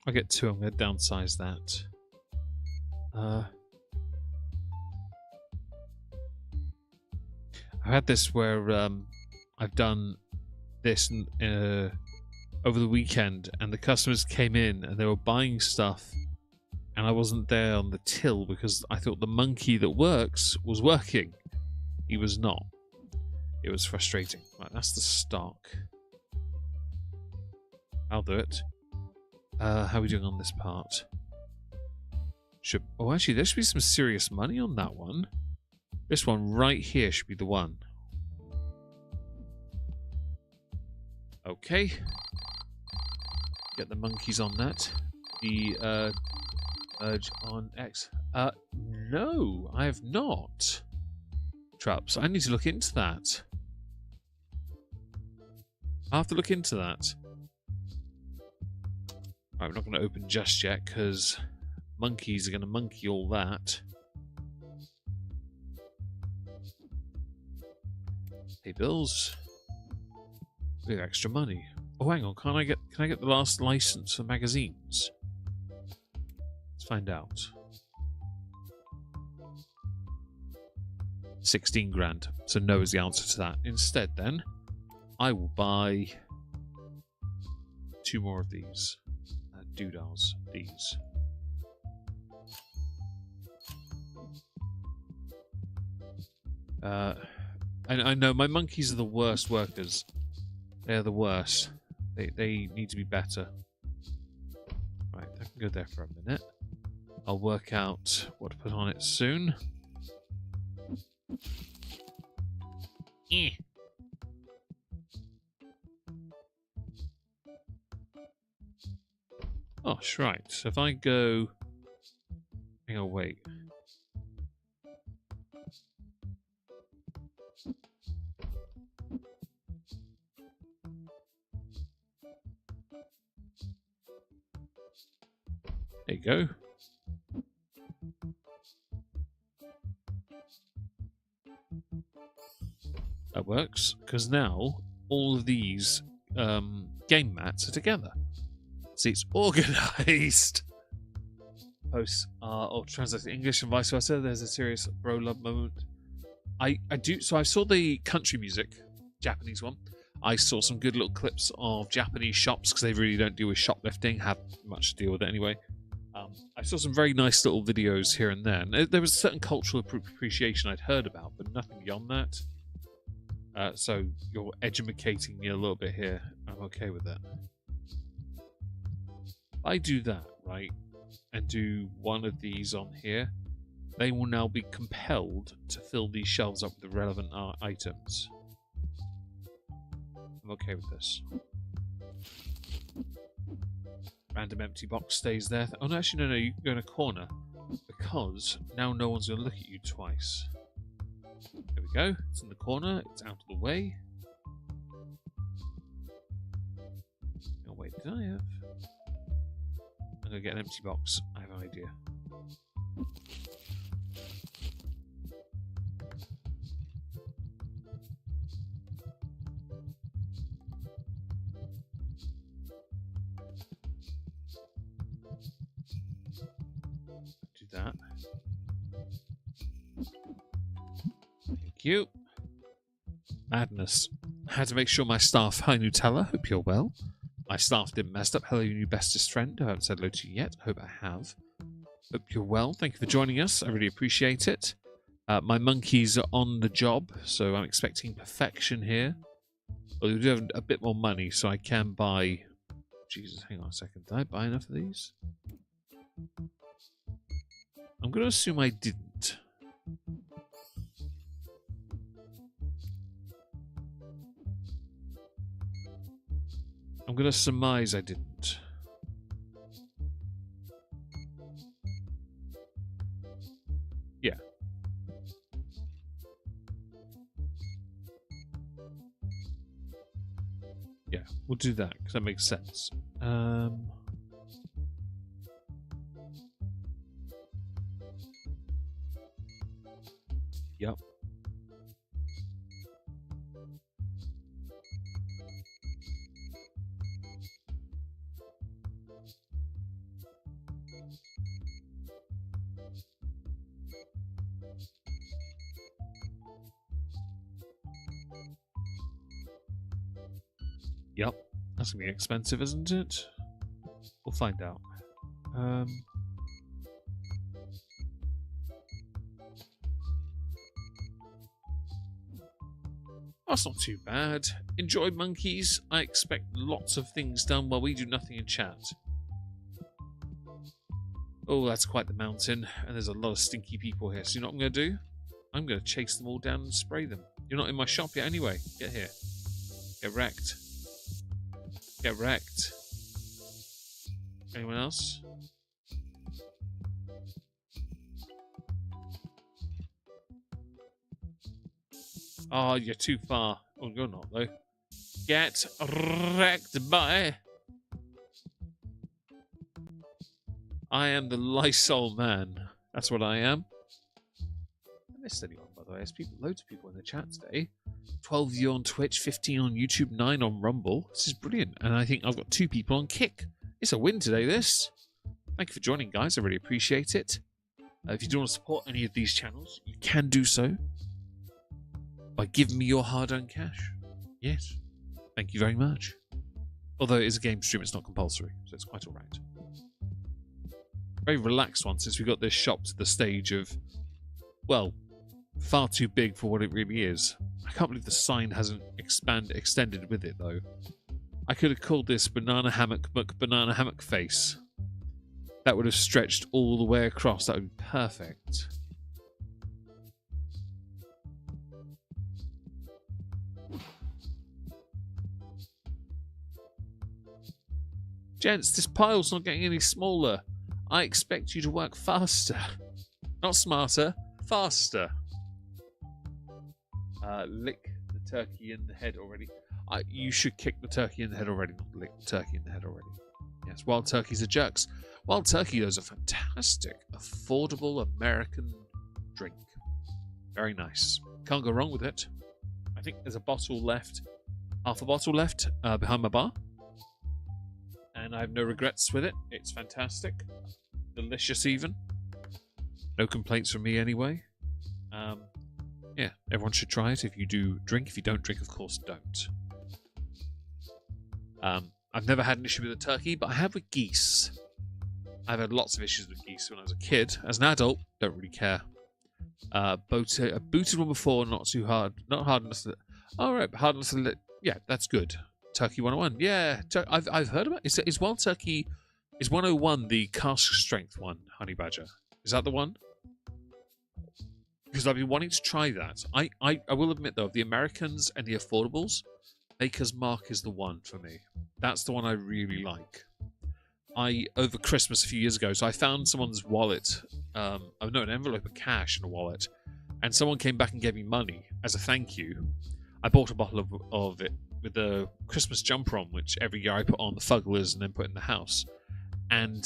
I get 2. I'm going to downsize that. I've had this where I've done this over the weekend, and the customers came in and they were buying stuff, and I wasn't there on the till because I thought the monkey that works was working. He was not. It was frustrating. Right, that's the stock. I'll do it. How are we doing on this part? Oh, actually, there should be some serious money on that one. This one right here should be the one. Okay. Get the monkeys on that. The urge on X. No, I have not. Traps. I need to look into that. I'll have to look into that. Right, we're not going to open just yet because monkeys are going to monkey all that. Hey, bills. We have extra money. Oh, hang on. Can I get the last license for magazines? Let's find out. 16 grand. So no is the answer to that. Instead, then, I will buy 2 more of these. Doodles. These. I know my monkeys are the worst workers. They're the worst. They need to be better. Right, I can go there for a minute. I'll work out what to put on it soon. Oh, right. So if I go... Hang on, wait. There you go. That works, because now all of these game mats are together. See, it's organised. Posts are all translated English and vice versa. There's a serious bro love moment. I do. So I saw the country music, Japanese one. I saw some good little clips of Japanese shops because they really don't deal with shoplifting, have much to deal with it anyway. I saw some very nice little videos here and there. And there was a certain cultural appreciation I'd heard about, but nothing beyond that. So you're educating me a little bit here. I'm okay with that. I do that, right, and do one of these on here, they will now be compelled to fill these shelves up with the relevant items. I'm okay with this. Random empty box stays there. Oh, no, actually, no, you can go in a corner, because now no one's going to look at you twice. There we go. It's in the corner. It's out of the way. wait, did I have... I'm going to get an empty box. I have an idea. Do that. Thank you. Madness. I had to make sure my staff... Hi, Nutella. Hope you're well. My staff didn't mess up. Hello, new bestest friend. I haven't said hello to you yet. Hope I have. Hope you're well. Thank you for joining us. I really appreciate it. My monkeys are on the job, so I'm expecting perfection here. But we do have a bit more money, so I can buy... Jesus, hang on a second. Did I buy enough of these? I'm going to assume I didn't. I'm going to surmise I didn't. Yeah. Yeah, we'll do that, because that makes sense. Yep. Yep, that's gonna be expensive, isn't it? We'll find out. That's not too bad. Enjoy, monkeys. I expect lots of things done while we do nothing in chat. Oh, that's quite the mountain, and there's a lot of stinky people here. So you know what I'm going to do? I'm going to chase them all down and spray them. You're not in my shop yet anyway. Get here. Get wrecked. Get wrecked. Anyone else? Oh, you're too far. Oh, you're not, though. Get wrecked, boy. I am the Lysol man. That's what I am. I missed anyone, by the way. There's loads of people in the chat today. 12 of you on Twitch, 15 on YouTube, 9 on Rumble. This is brilliant. And I think I've got 2 people on Kick. It's a win today, this. Thank you for joining, guys. I really appreciate it. If you do want to support any of these channels, you can do so by giving me your hard-earned cash. Yes. Thank you very much. Although it is a game stream, it's not compulsory, so it's quite alright. Very relaxed one since we got this shop to the stage of, well, far too big for what it really is. I can't believe the sign hasn't extended with it, though. I could have called this Banana Hammock Banana Hammock Face. That would have stretched all the way across. That would be perfect. Gents, this pile's not getting any smaller. I expect you to work faster. Not smarter, faster. Lick the turkey in the head already. You should kick the turkey in the head already, not lick the turkey in the head already. Yes, wild turkeys are jerks. Wild turkey, though, is a fantastic, affordable American drink. Very nice. Can't go wrong with it. I think there's a bottle left, half a bottle left behind my bar. And I have no regrets with it. It's fantastic. Delicious even. No complaints from me anyway. Yeah, everyone should try it if you do drink. If you don't drink, of course, don't. I've never had an issue with a turkey, but I have with geese. I've had lots of issues with geese when I was a kid. As an adult, don't really care. I booted one before, not too hard. Not hard enough to... Alright, hard enough to... Yeah, that's good. Turkey 101. Yeah, I've heard about it. Is wild turkey... Is 101 the cask strength one, Honey Badger? Is that the one? Because I've been wanting to try that. I will admit, though, of the Americans and the affordables, Maker's Mark is the one for me. That's the one I really like. Over Christmas a few years ago, so I found someone's wallet, an envelope of cash in a wallet, and someone came back and gave me money as a thank you. I bought a bottle of it with a Christmas jumper on, which every year I put on the Fugglers and then put in the house. And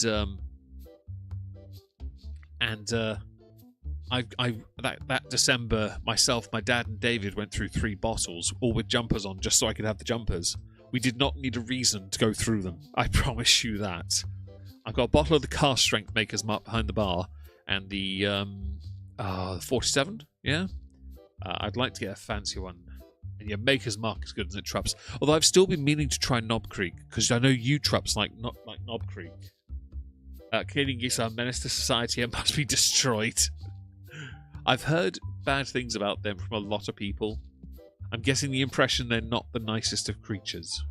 that December, myself, my dad, and David went through 3 bottles, all with jumpers on, just so I could have the jumpers. We did not need a reason to go through them. I promise you that. I've got a bottle of the Car Strength Maker's Mark behind the bar, and the 47. Yeah, I'd like to get a fancy one. And yeah, Maker's Mark is good, isn't it, Trups? Although I've still been meaning to try Knob Creek, because I know you, Trups, like Knob Creek. Canadian geese are a menace to society and must be destroyed. I've heard bad things about them from a lot of people. I'm getting the impression they're not the nicest of creatures.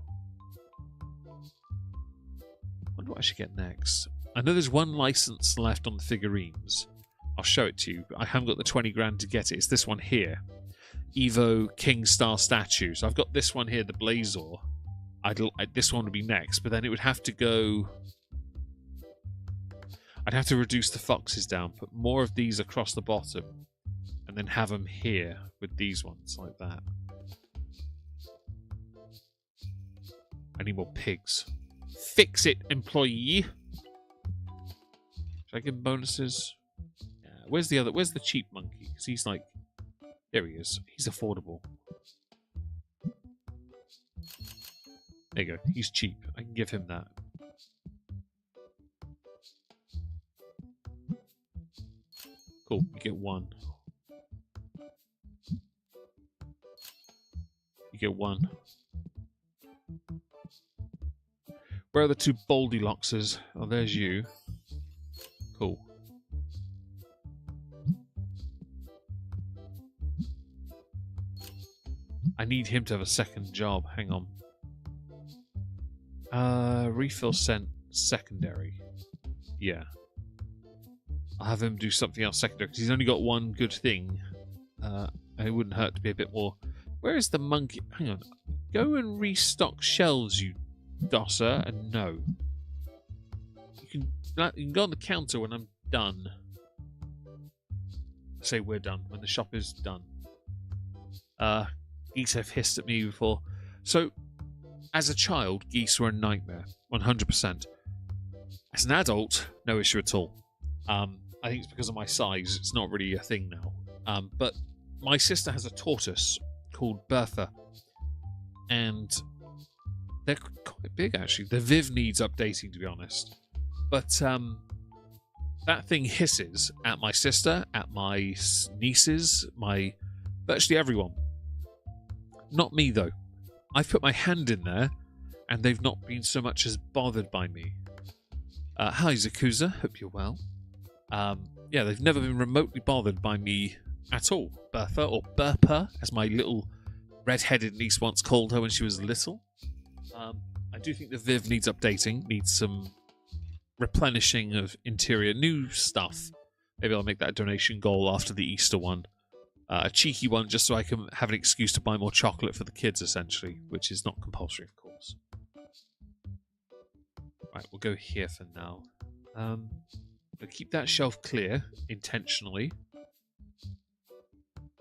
I wonder what I should get next. I know there's one license left on the figurines. I'll show it to you, but I haven't got the 20 grand to get it. It's this one here. Evo King Star statue. So I've got this one here, the Blazor. This one would be next, but then it would have to go... I'd have to reduce the foxes down, put more of these across the bottom, and then have them here with these ones like that. I need more pigs. Fix it, employee. Should I give him bonuses? Yeah. Where's the cheap monkey? Because he's like, there he is. He's affordable. There you go. He's cheap. I can give him that. Cool. You get 1. You get 1. Where are the 2 Baldylockses? Oh, there's you. Cool. I need him to have a second job. Hang on. Refill sent secondary. Yeah. I'll have him do something else secondary, because he's only got 1 good thing. And it wouldn't hurt to be a bit more... Where is the monkey? Hang on. Go and restock shelves, you dosser, and no. You can go on the counter when I'm done. I say we're done, when the shop is done. Geese have hissed at me before. So, as a child, geese were a nightmare. 100%. As an adult, no issue at all. I think it's because of my size. It's not really a thing now. But my sister has a tortoise called Bertha. And they're quite big, actually. The Viv needs updating, to be honest. But that thing hisses at my sister, at my nieces, virtually everyone. Not me, though. I've put my hand in there, and they've not been so much as bothered by me. Hi, Zakuza. Hope you're well. Yeah, they've never been remotely bothered by me at all. Bertha, or Burpa, as my little red-headed niece once called her when she was little. I do think the Viv needs updating, needs some replenishing of interior new stuff. Maybe I'll make that a donation goal after the Easter one. A cheeky one, just so I can have an excuse to buy more chocolate for the kids, essentially, which is not compulsory, of course. Right, we'll go here for now. I'll keep that shelf clear, intentionally.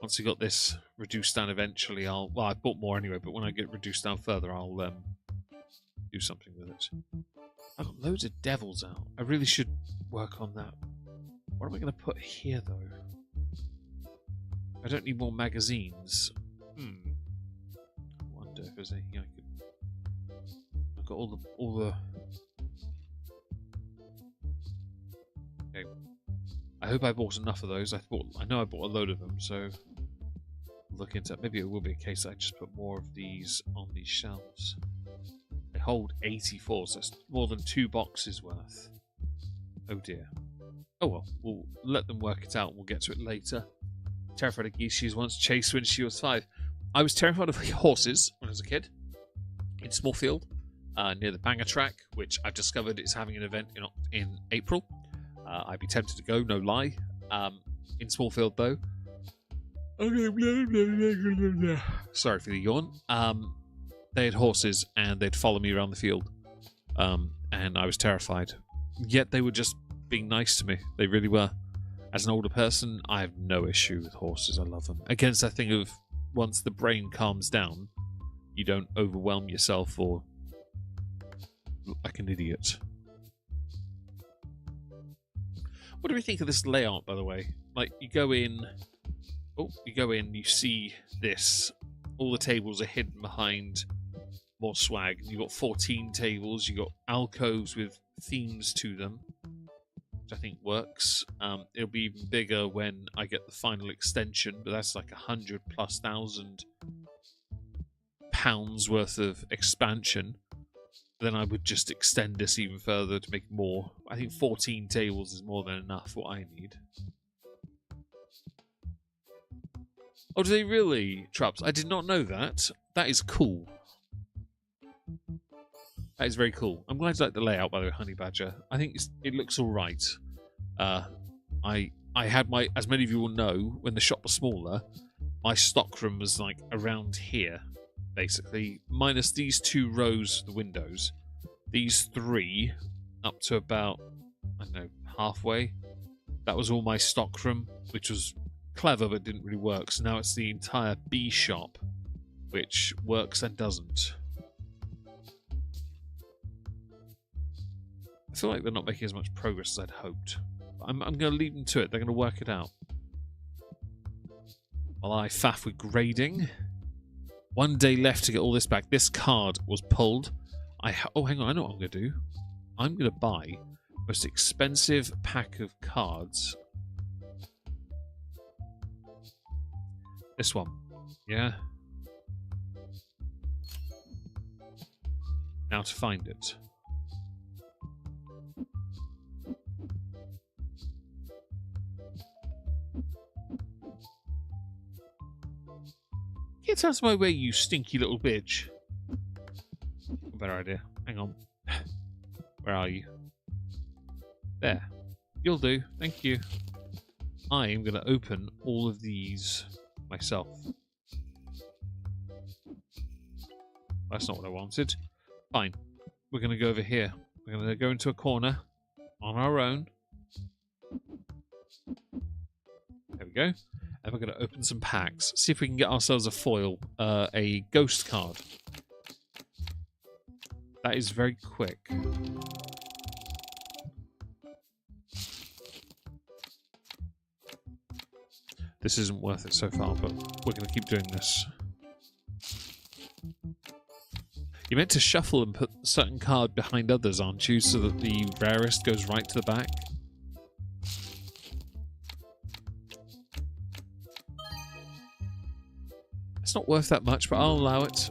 Once we got this reduced down eventually, well, I bought more anyway, but when I get reduced down further, I'll do something with it. I've got loads of devils out. I really should work on that. What am I going to put here, though? I don't need more magazines. I wonder if there's anything I could... I've got all the... Okay. I hope I bought enough of those. I know I bought a load of them, so... Look into it. Maybe it will be a case that I just put more of these on these shelves. They hold 84, so it's more than 2 boxes worth. Oh dear. Oh well, we'll let them work it out and we'll get to it later. Terrified of geese she was once chased when she was 5. I was terrified of horses when I was a kid. In Smallfield, near the Banger track, which I've discovered is having an event in April. I'd be tempted to go, no lie. In Smallfield, though. Sorry for the yawn. They had horses and they'd follow me around the field. And I was terrified. Yet they were just being nice to me. They really were. As an older person, I have no issue with horses. I love them. Against that thing of once the brain calms down, you don't overwhelm yourself or look like an idiot. What do we think of this layout, by the way? Like, you go in, you see this. All the tables are hidden behind more swag. You've got 14 tables, you've got alcoves with themes to them, which I think works. It'll be even bigger when I get the final extension, but that's like £100,000+ worth of expansion. Then I would just extend this even further to make more. I think 14 tables is more than enough what I need. Oh, do they really, Traps? I did not know that. That is cool. That is very cool. I'm glad you like the layout, by the way, Honey Badger. I think it looks all right. I had my, as many of you will know, when the shop was smaller, my stockroom was like around here, basically, minus these 2 rows of the windows. These 3 up to about, I don't know, halfway. That was all my stockroom, which was clever but didn't really work. So now it's the entire B shop, which works and doesn't. I feel like they're not making as much progress as I'd hoped. I'm going to leave them to it. They're going to work it out. While I faff with grading. 1 day left to get all this back. This card was pulled. Oh, hang on. I know what I'm going to do. I'm going to buy the most expensive pack of cards. This one. Yeah. Now to find it. Get out of my way, you stinky little bitch. Better idea. Hang on. Where are you? There. You'll do. Thank you. I am going to open all of these myself. That's not what I wanted. Fine. We're going to go over here. We're going to go into a corner on our own. There we go. And we're going to open some packs. See if we can get ourselves a foil, a ghost card. That is very quick. This isn't worth it so far, but we're going to keep doing this. You're meant to shuffle and put a certain card behind others, aren't you? So that the rarest goes right to the back. It's not worth that much, but I'll allow it.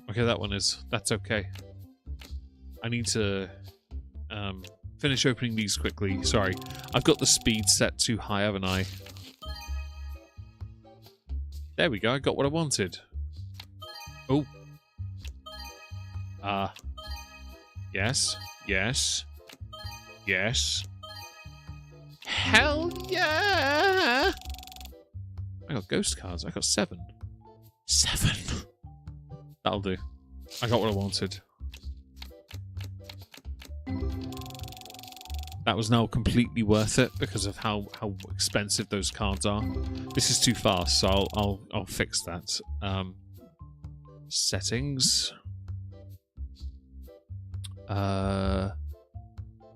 Okay, that one is. That's okay. I need to finish opening these quickly. Sorry. I've got the speed set too high, haven't I? There we go. I got what I wanted. Oh. Yes. Yes. Yes. Hell yeah! I got ghost cards. I got 7. 7! That'll do. I got what I wanted. That was now completely worth it because of how expensive those cards are. This is too fast, so I'll fix that. Settings.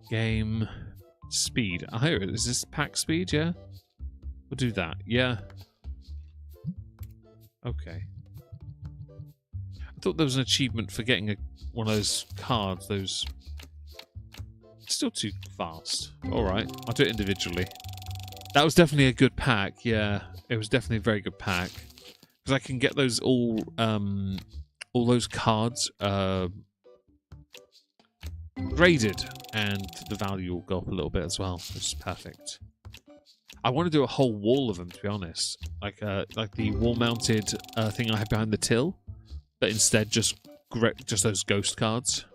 Game speed. Oh, here it is. Is this pack speed? Yeah. We'll do that. Yeah. Okay. I thought there was an achievement for getting one of those cards. Those. Still too fast. Alright, I'll do it individually. That was definitely a good pack, yeah. It was definitely a very good pack. Because I can get those all those cards graded, and the value will go up a little bit as well, which is perfect. I want to do a whole wall of them, to be honest. Like the wall-mounted thing I had behind the till, but instead just those ghost cards.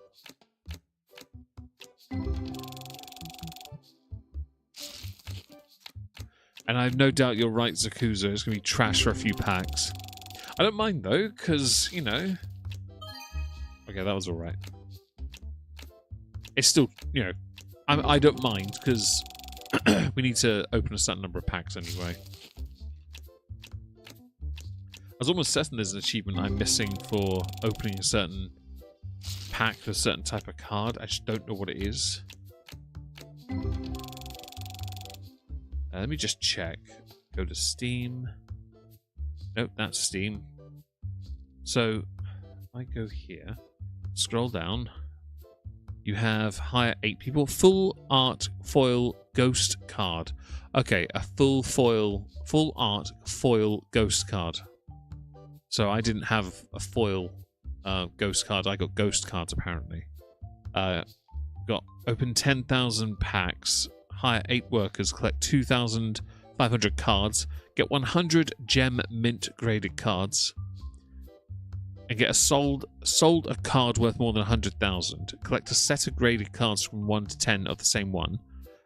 And I have no doubt you're right, Zakuza. It's going to be trash for a few packs. I don't mind, though, because, you know... Okay, that was alright. It's still, you know... I don't mind, because we need to open a certain number of packs anyway. was almost certain there's an achievement I'm missing for opening a certain pack with a certain type of card. I just don't know what it is. Let me just check. Go to Steam. Nope, that's Steam. So, if I go here, scroll down, you have hire 8 people. Full art foil ghost card. Okay, a full art foil ghost card. So I didn't have a foil ghost card. I got ghost cards apparently. Got open 10,000 packs. Hire 8 workers, collect 2,500 cards, get 100 gem mint graded cards, and get a sold a card worth more than 100,000. Collect a set of graded cards from 1 to 10 of the same one,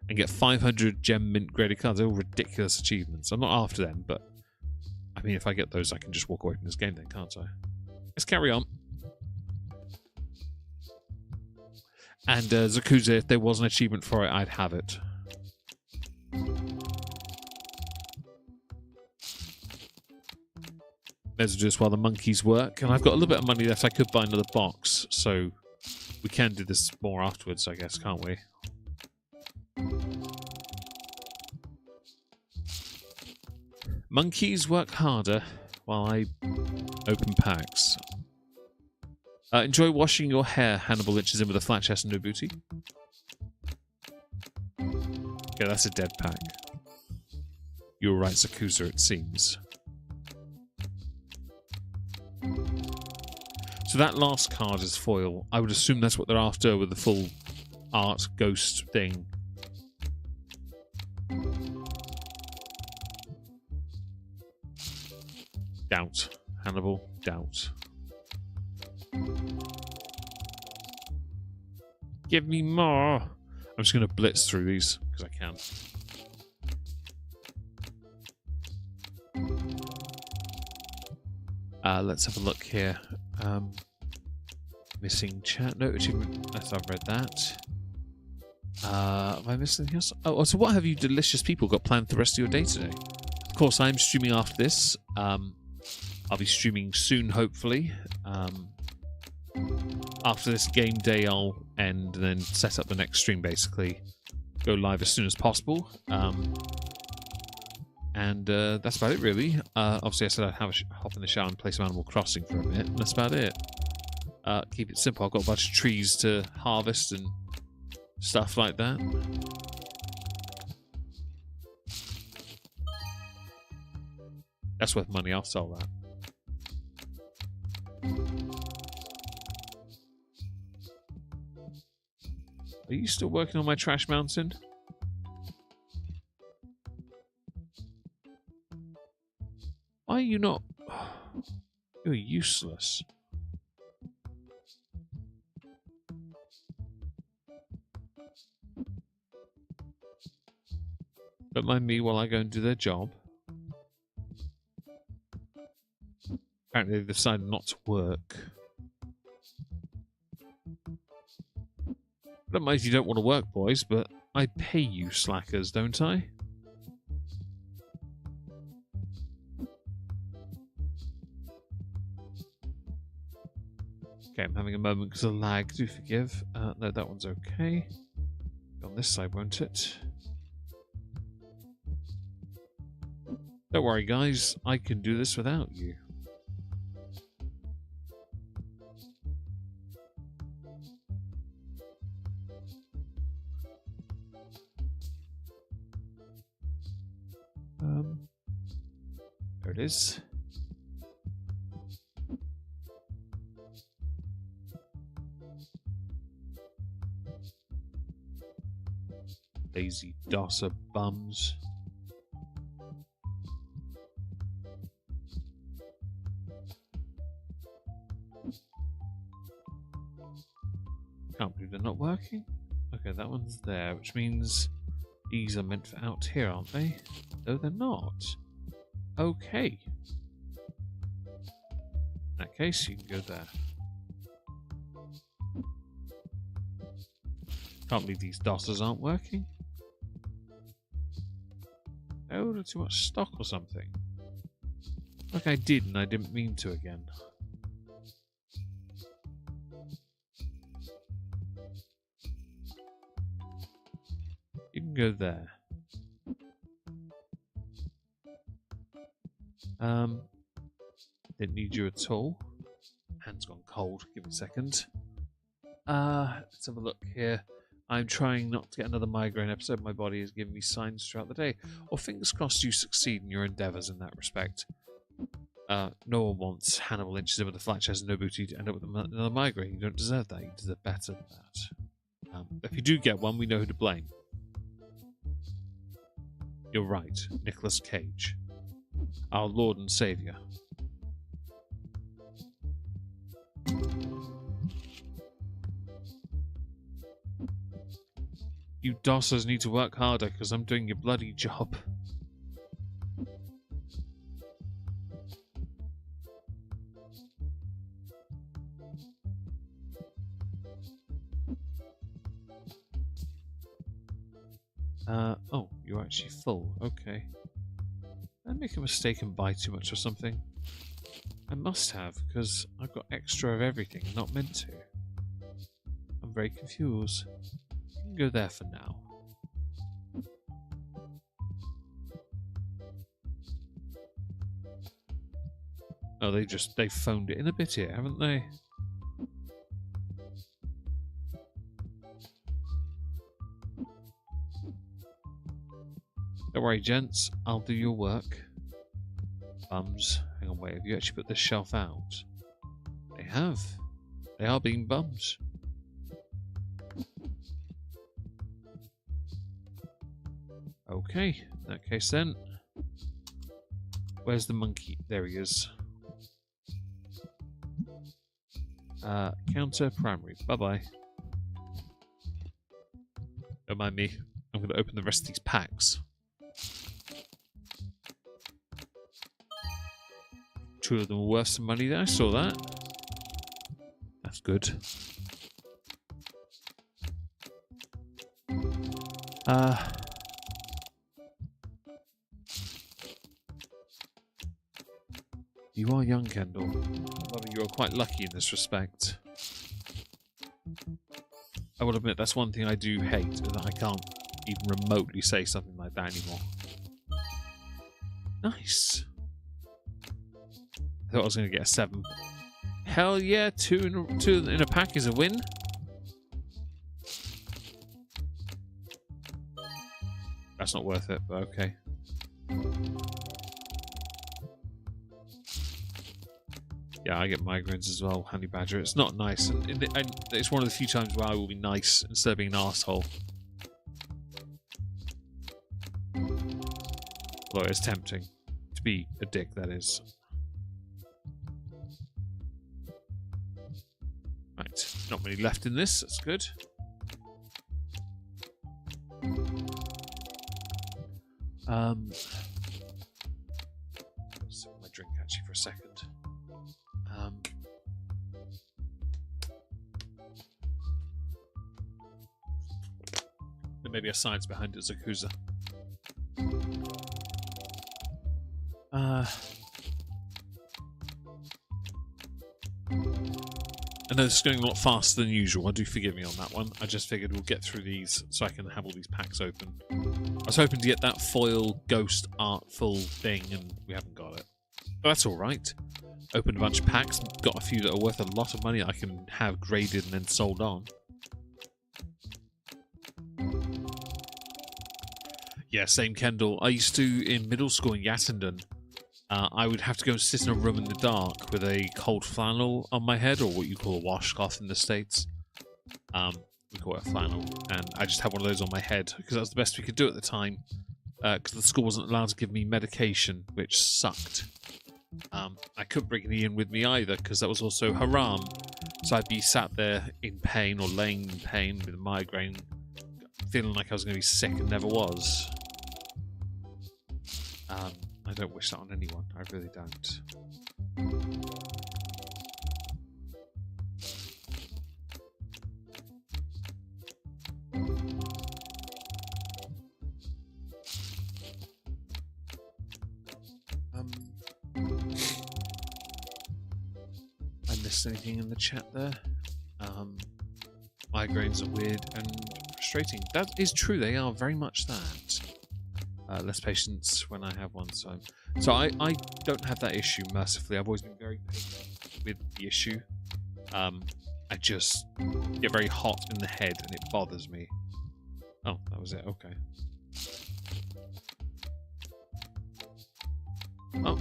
and get 500 gem mint graded cards. They're all ridiculous achievements. I'm not after them, but I mean, if I get those, I can just walk away from this game then, can't I? Let's carry on. And Zakuza, if there was an achievement for it, I'd have it. May as well do this while the monkeys work. And I've got a little bit of money left. I could buy another box. So we can do this more afterwards, I guess, can't we? Monkeys work harder while I open packs. Enjoy washing your hair, Hannibal inches in with a flat chest and no booty. Okay, that's a dead pack. You were right, Zakuza, it seems. So that last card is foil. I would assume that's what they're after with the full art ghost thing. Doubt. Hannibal, doubt. Give me more. I'm just going to blitz through these because I can. Let's have a look here. Missing chat. No achievement. Yes, I've read that. Have I missed anything else? Oh, so what have you delicious people got planned for the rest of your day today? Of course, I'm streaming after this. I'll be streaming soon, hopefully. After this game day, I'll end and then set up the next stream, basically. Go live as soon as possible. And that's about it, really. Obviously, I said I'd hop in the shower and play some Animal Crossing for a bit, and that's about it. Keep it simple. I've got a bunch of trees to harvest and stuff like that. That's worth money. I'll sell that. Are you still working on my trash mountain? Why are you not? You're useless. Don't mind me while I go and do their job. Apparently they've decided not to work. I don't mind if you don't want to work, boys, but I pay you slackers, don't I? Okay, I'm having a moment because of lag. Do forgive. No, that one's okay. On this side, won't it? Don't worry, guys. I can do this without you. There it is. Lazy dosser bums. Can't believe they're not working. Okay, that one's there, which means these are meant for out here, aren't they? No, they're not. Okay. In that case, you can go there. Can't believe these dossers aren't working. I ordered too much stock or something. Like I did, and I didn't mean to again. You can go there. Didn't need you at all. Hand's gone cold. Give me a second. Let's have a look here. I'm trying not to get another migraine episode. My body is giving me signs throughout the day. Or fingers crossed you succeed in your endeavours in that respect. No one wants Hannibal inches in with a flat chest and no booty to end up with another migraine. You don't deserve that. You deserve better than that. If you do get one, we know who to blame. You're right, Nicolas Cage. Our Lord and Saviour. You dossers need to work harder because I'm doing your bloody job. Oh, you're actually full. Okay. Did I make a mistake and buy too much or something? I must have, because I've got extra of everything, not meant to. I'm very confused. You can go there for now. Oh, they phoned it in a bit here, haven't they? Don't worry, gents. I'll do your work. Bums. Hang on, wait. Have you actually put this shelf out? They have. They are being bums. Okay. In that case, then. Where's the monkey? There he is. Counter primary. Bye-bye. Don't mind me. I'm going to open the rest of these packs. Two of them were worth some money there. I saw that. That's good. You are young, Kendall. However, you are quite lucky in this respect. I will admit that's one thing I do hate, is that I can't even remotely say something like that anymore. Nice. I thought I was going to get a 7. Hell yeah, two in a pack is a win. That's not worth it, but okay. Yeah, I get migraines as well, Honey Badger. It's not nice, and it's one of the few times where I will be nice instead of being an arsehole. Although it's tempting to be a dick, that is. Right, not many left in this, that's good. Let's sip my drink actually for a second. There may be a science behind it, Zakuza. I know this is going a lot faster than usual. Do forgive me on that one. I just figured we'll get through these so I can have all these packs open. I was hoping to get that foil ghost artful thing, and we haven't got it. But that's alright. Opened a bunch of packs, got a few that are worth a lot of money that I can have graded and then sold on. Yeah, same Kendall. I used to, in middle school in Yattendon, I would have to go and sit in a room in the dark with a cold flannel on my head, or what you call a washcloth in the States. We call it a flannel. And I just had one of those on my head, because that was the best we could do at the time, because the school wasn't allowed to give me medication, which sucked. I couldn't bring Ian with me either, because that was also haram. So I'd be sat there in pain, or laying in pain with a migraine, feeling like I was going to be sick and never was. I don't wish that on anyone. I really don't. missed anything in the chat there. Migraines are weird and frustrating. That is true. They are very much that. Less patience when I have one. So I don't have that issue, mercifully. I've always been very patient with the issue. I just get very hot in the head and it bothers me. Oh, that was it. Okay. Oh.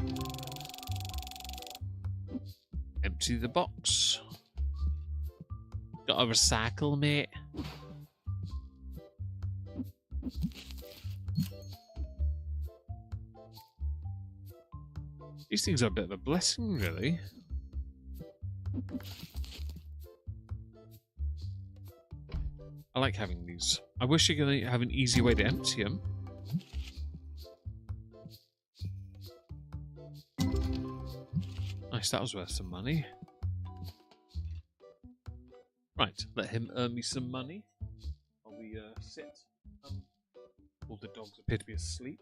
Empty the box. Gotta recycle, mate. These things are a bit of a blessing, really. I like having these. I wish you could have an easy way to empty them. Nice, that was worth some money. Right, let him earn me some money while we sit. All the dogs appear to be asleep.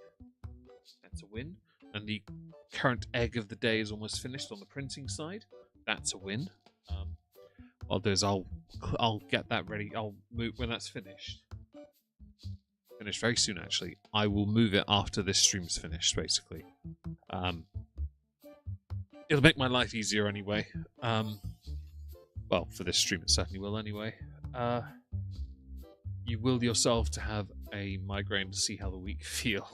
That's a win. And the current egg of the day is almost finished on the printing side. That's a win. What I'll do is I'll get that ready. I'll move when that's finished. Finished very soon, actually. I will move it after this stream's finished, basically. It'll make my life easier anyway. Well, for this stream, it certainly will anyway. You will yourself to have a migraine to see how the week feel.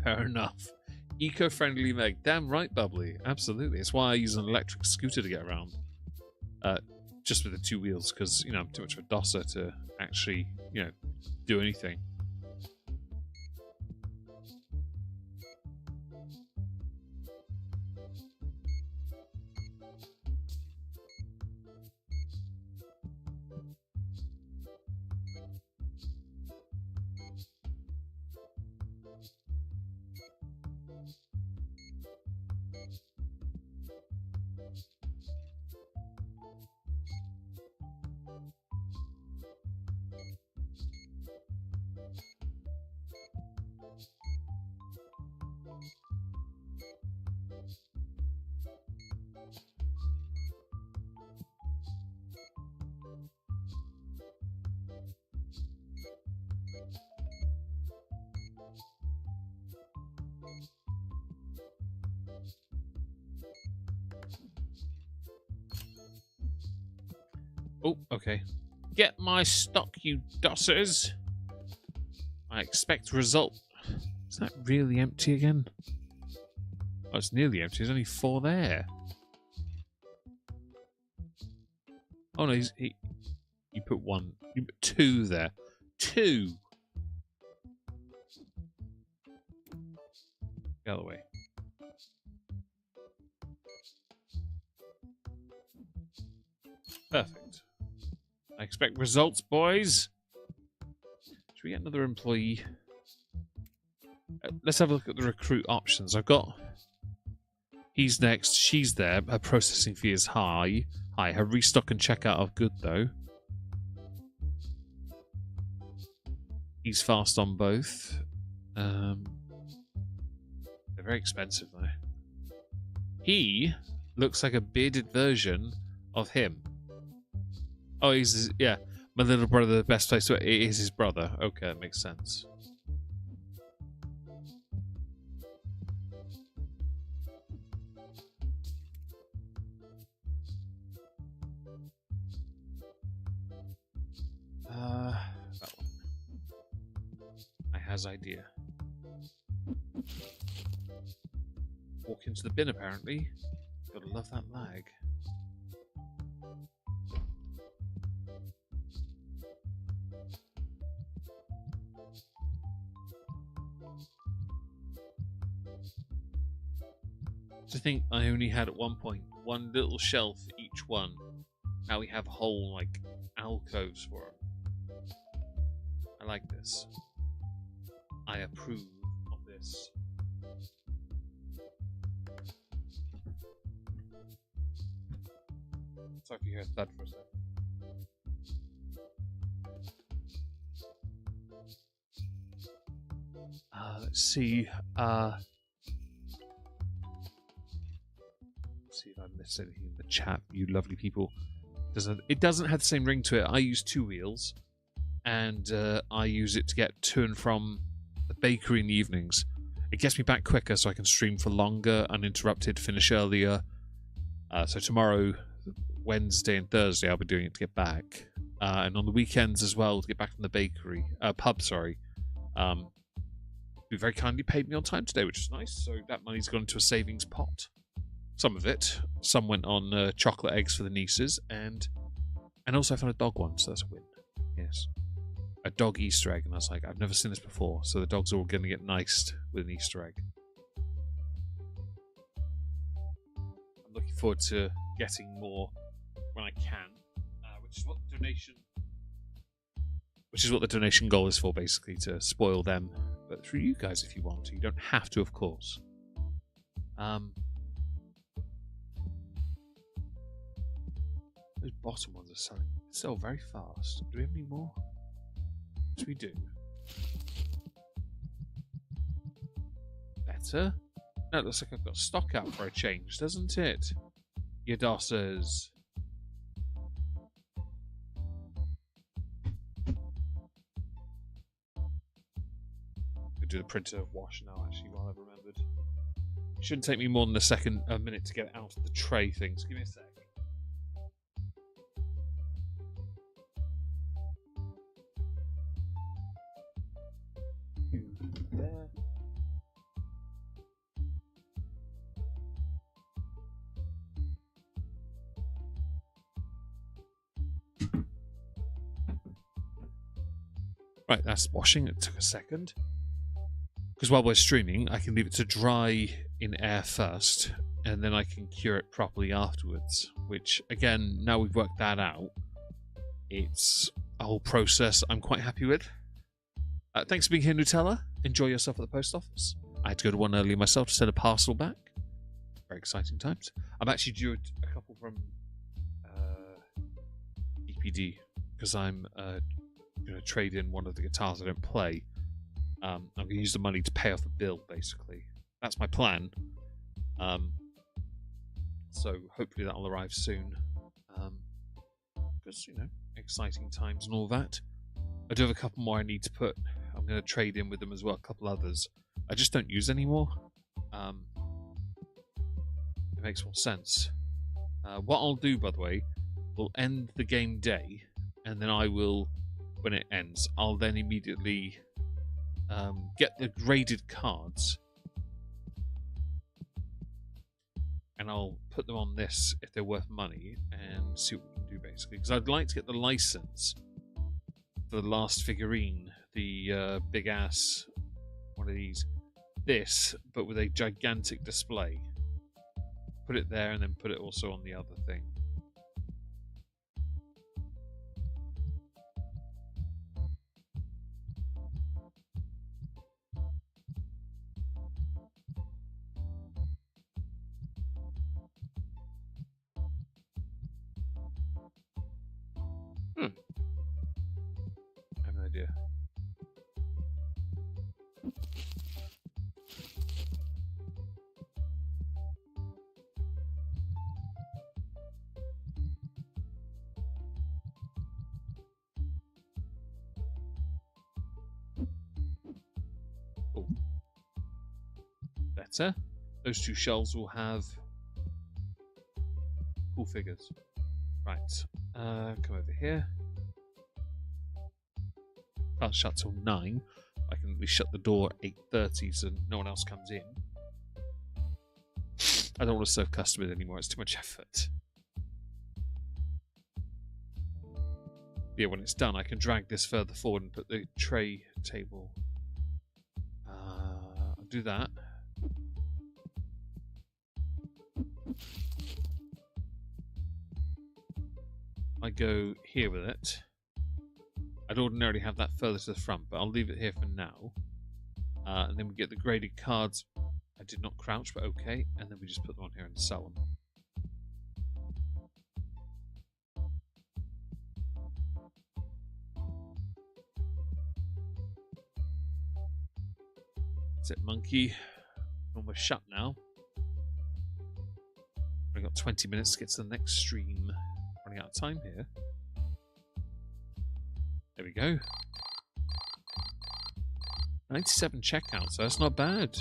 Fair enough. Eco-friendly Meg. Damn right, Bubbly. Absolutely. It's why I use an electric scooter to get around. Just with the two wheels, because, you know, I'm too much of a dosser to actually, you know, do anything. Oh, okay. Get my stock, you dossers. I expect result. Is that really empty again? Oh, it's nearly empty. There's only 4 there. Oh no, you put 1. You put 2 there. 2. The other way. Perfect. I expect results, boys. Should we get another employee? Let's have a look at the recruit options. I've got... He's next. She's there. Her processing fee is high. Her restock and checkout are good, though. He's fast on both. They're very expensive, though. He looks like a bearded version of him. Oh, he's... Yeah. My little brother, the best place to... It is his brother. Okay, that makes sense. That one. I has idea. Walk into the bin, apparently. Gotta love that lag. To think I only had at one point 1 little shelf for each one. Now we have whole, like, alcoves for them. I like this. I approve of this. Sorry if you hear a thud for a second. Let's see. see if I missed anything in the chat, you lovely people. It doesn't have the same ring to it. I use 2 wheels, and I use it to get to and from the bakery in the evenings. It gets me back quicker, so I can stream for longer, uninterrupted, finish earlier. So tomorrow, Wednesday and Thursday, I'll be doing it to get back, and on the weekends as well to get back from the bakery pub. Sorry, you very kindly paid me on time today, which is nice. So that money's gone into a savings pot. Some of it, some went on chocolate eggs for the nieces, and also I found a dog one, so that's a win. Yes, a dog Easter egg, and I was like, I've never seen this before, so the dogs are all going to get niced with an Easter egg. I'm looking forward to getting more when I can, which is what the donation goal is for, basically, to spoil them, but through you guys if you want to. You don't have to, of course. Those bottom ones are selling so very fast. Do we have any more? Yes, we do. Better. No, it looks like I've got stock out for a change, doesn't it? Yadosas. Could do the printer wash now, actually, while I've remembered. It shouldn't take me more than a minute to get it out of the tray things. Give me a sec. There. Right, that's washing. It took a second. Because while we're streaming, I can leave it to dry in air first, and then I can cure it properly afterwards. Which, again, now we've worked that out, it's a whole process I'm quite happy with. Thanks for being here, Nutella. Enjoy yourself at the post office. I had to go to one earlier myself to send a parcel back. Very exciting times. I'm actually due a couple from EPD, because I'm going to trade in one of the guitars I don't play. I'm going to use the money to pay off a bill, basically. That's my plan. So hopefully that'll arrive soon. Because, exciting times and all that. I do have a couple more I need to put. I'm going to trade in with them as well, a couple others. I just don't use anymore. It makes more sense. What I'll do, by the way, we'll end the game day, and then I will, when it ends, I'll then immediately get the graded cards, and I'll put them on this if they're worth money, and see what we can do, basically. Because I'd like to get the license for the last figurine, the big ass one of these, this, but with a gigantic display. Put it there, and then put it also on the other thing. I have no idea. Oh. Better. Those two shells will have cool figures. Right. Come over here. Can't shut till 9. I can at least shut the door at 8:30 so no one else comes in. I don't want to serve customers anymore, it's too much effort. Yeah, when it's done, I can drag this further forward and put the tray table. I'll do that. I go here with it. I'd ordinarily have that further to the front, but I'll leave it here for now. And then we get the graded cards. I did not crouch, but okay. And then we just put them on here and sell them. That's it, monkey. Almost shut now. I got got 20 minutes to get to the next stream. Running out of time here. There we go. 97 checkouts, so that's not bad.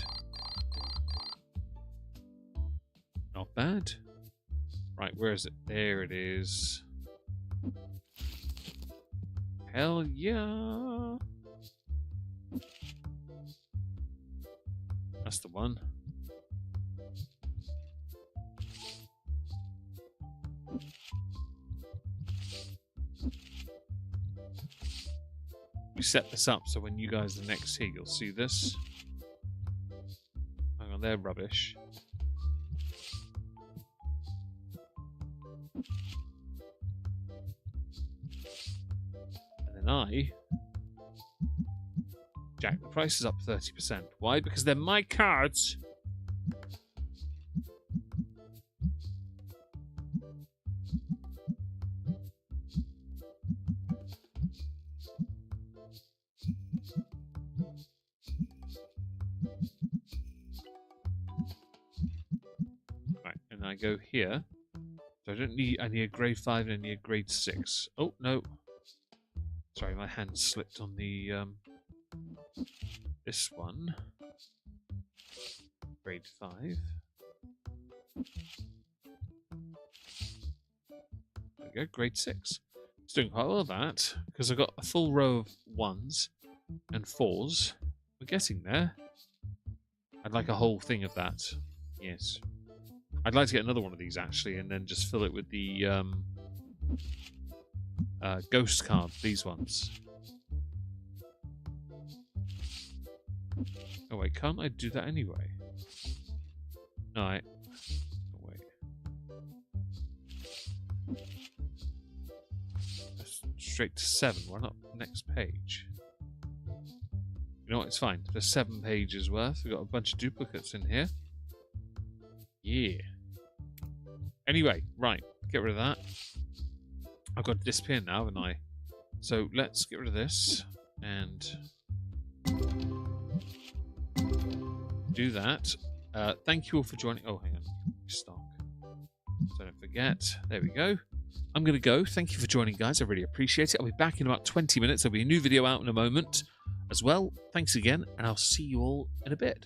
Not bad. Right, where is it? There it is. Hell yeah! That's the one. We set this up so when you guys are next here, you'll see this. Hang on, they're rubbish. And then Jack, the price is up 30%. Why? Because they're my cards. Right, and I go here. So I need a grade 5 and I need a grade 6. Oh, no. Sorry, my hand slipped on the, this one. Grade 5. There we go, grade 6. It's doing quite well that, because I've got a full row of 1s and 4s. We're getting there. I'd like a whole thing of that. Yes. I'd like to get another one of these, actually, and then just fill it with the, ghost card, these ones. Oh wait, can't I do that anyway? No, oh, wait. That's straight to 7. Why not the next page? You know what? It's fine. There's 7 pages worth. We've got a bunch of duplicates in here. Yeah. Anyway, right. Get rid of that. I've got to disappear now, haven't I? So let's get rid of this and do that. Thank you all for joining. Oh, hang on. Stock. So don't forget. There we go. I'm going to go. Thank you for joining, guys. I really appreciate it. I'll be back in about 20 minutes. There'll be a new video out in a moment as well. Thanks again, and I'll see you all in a bit.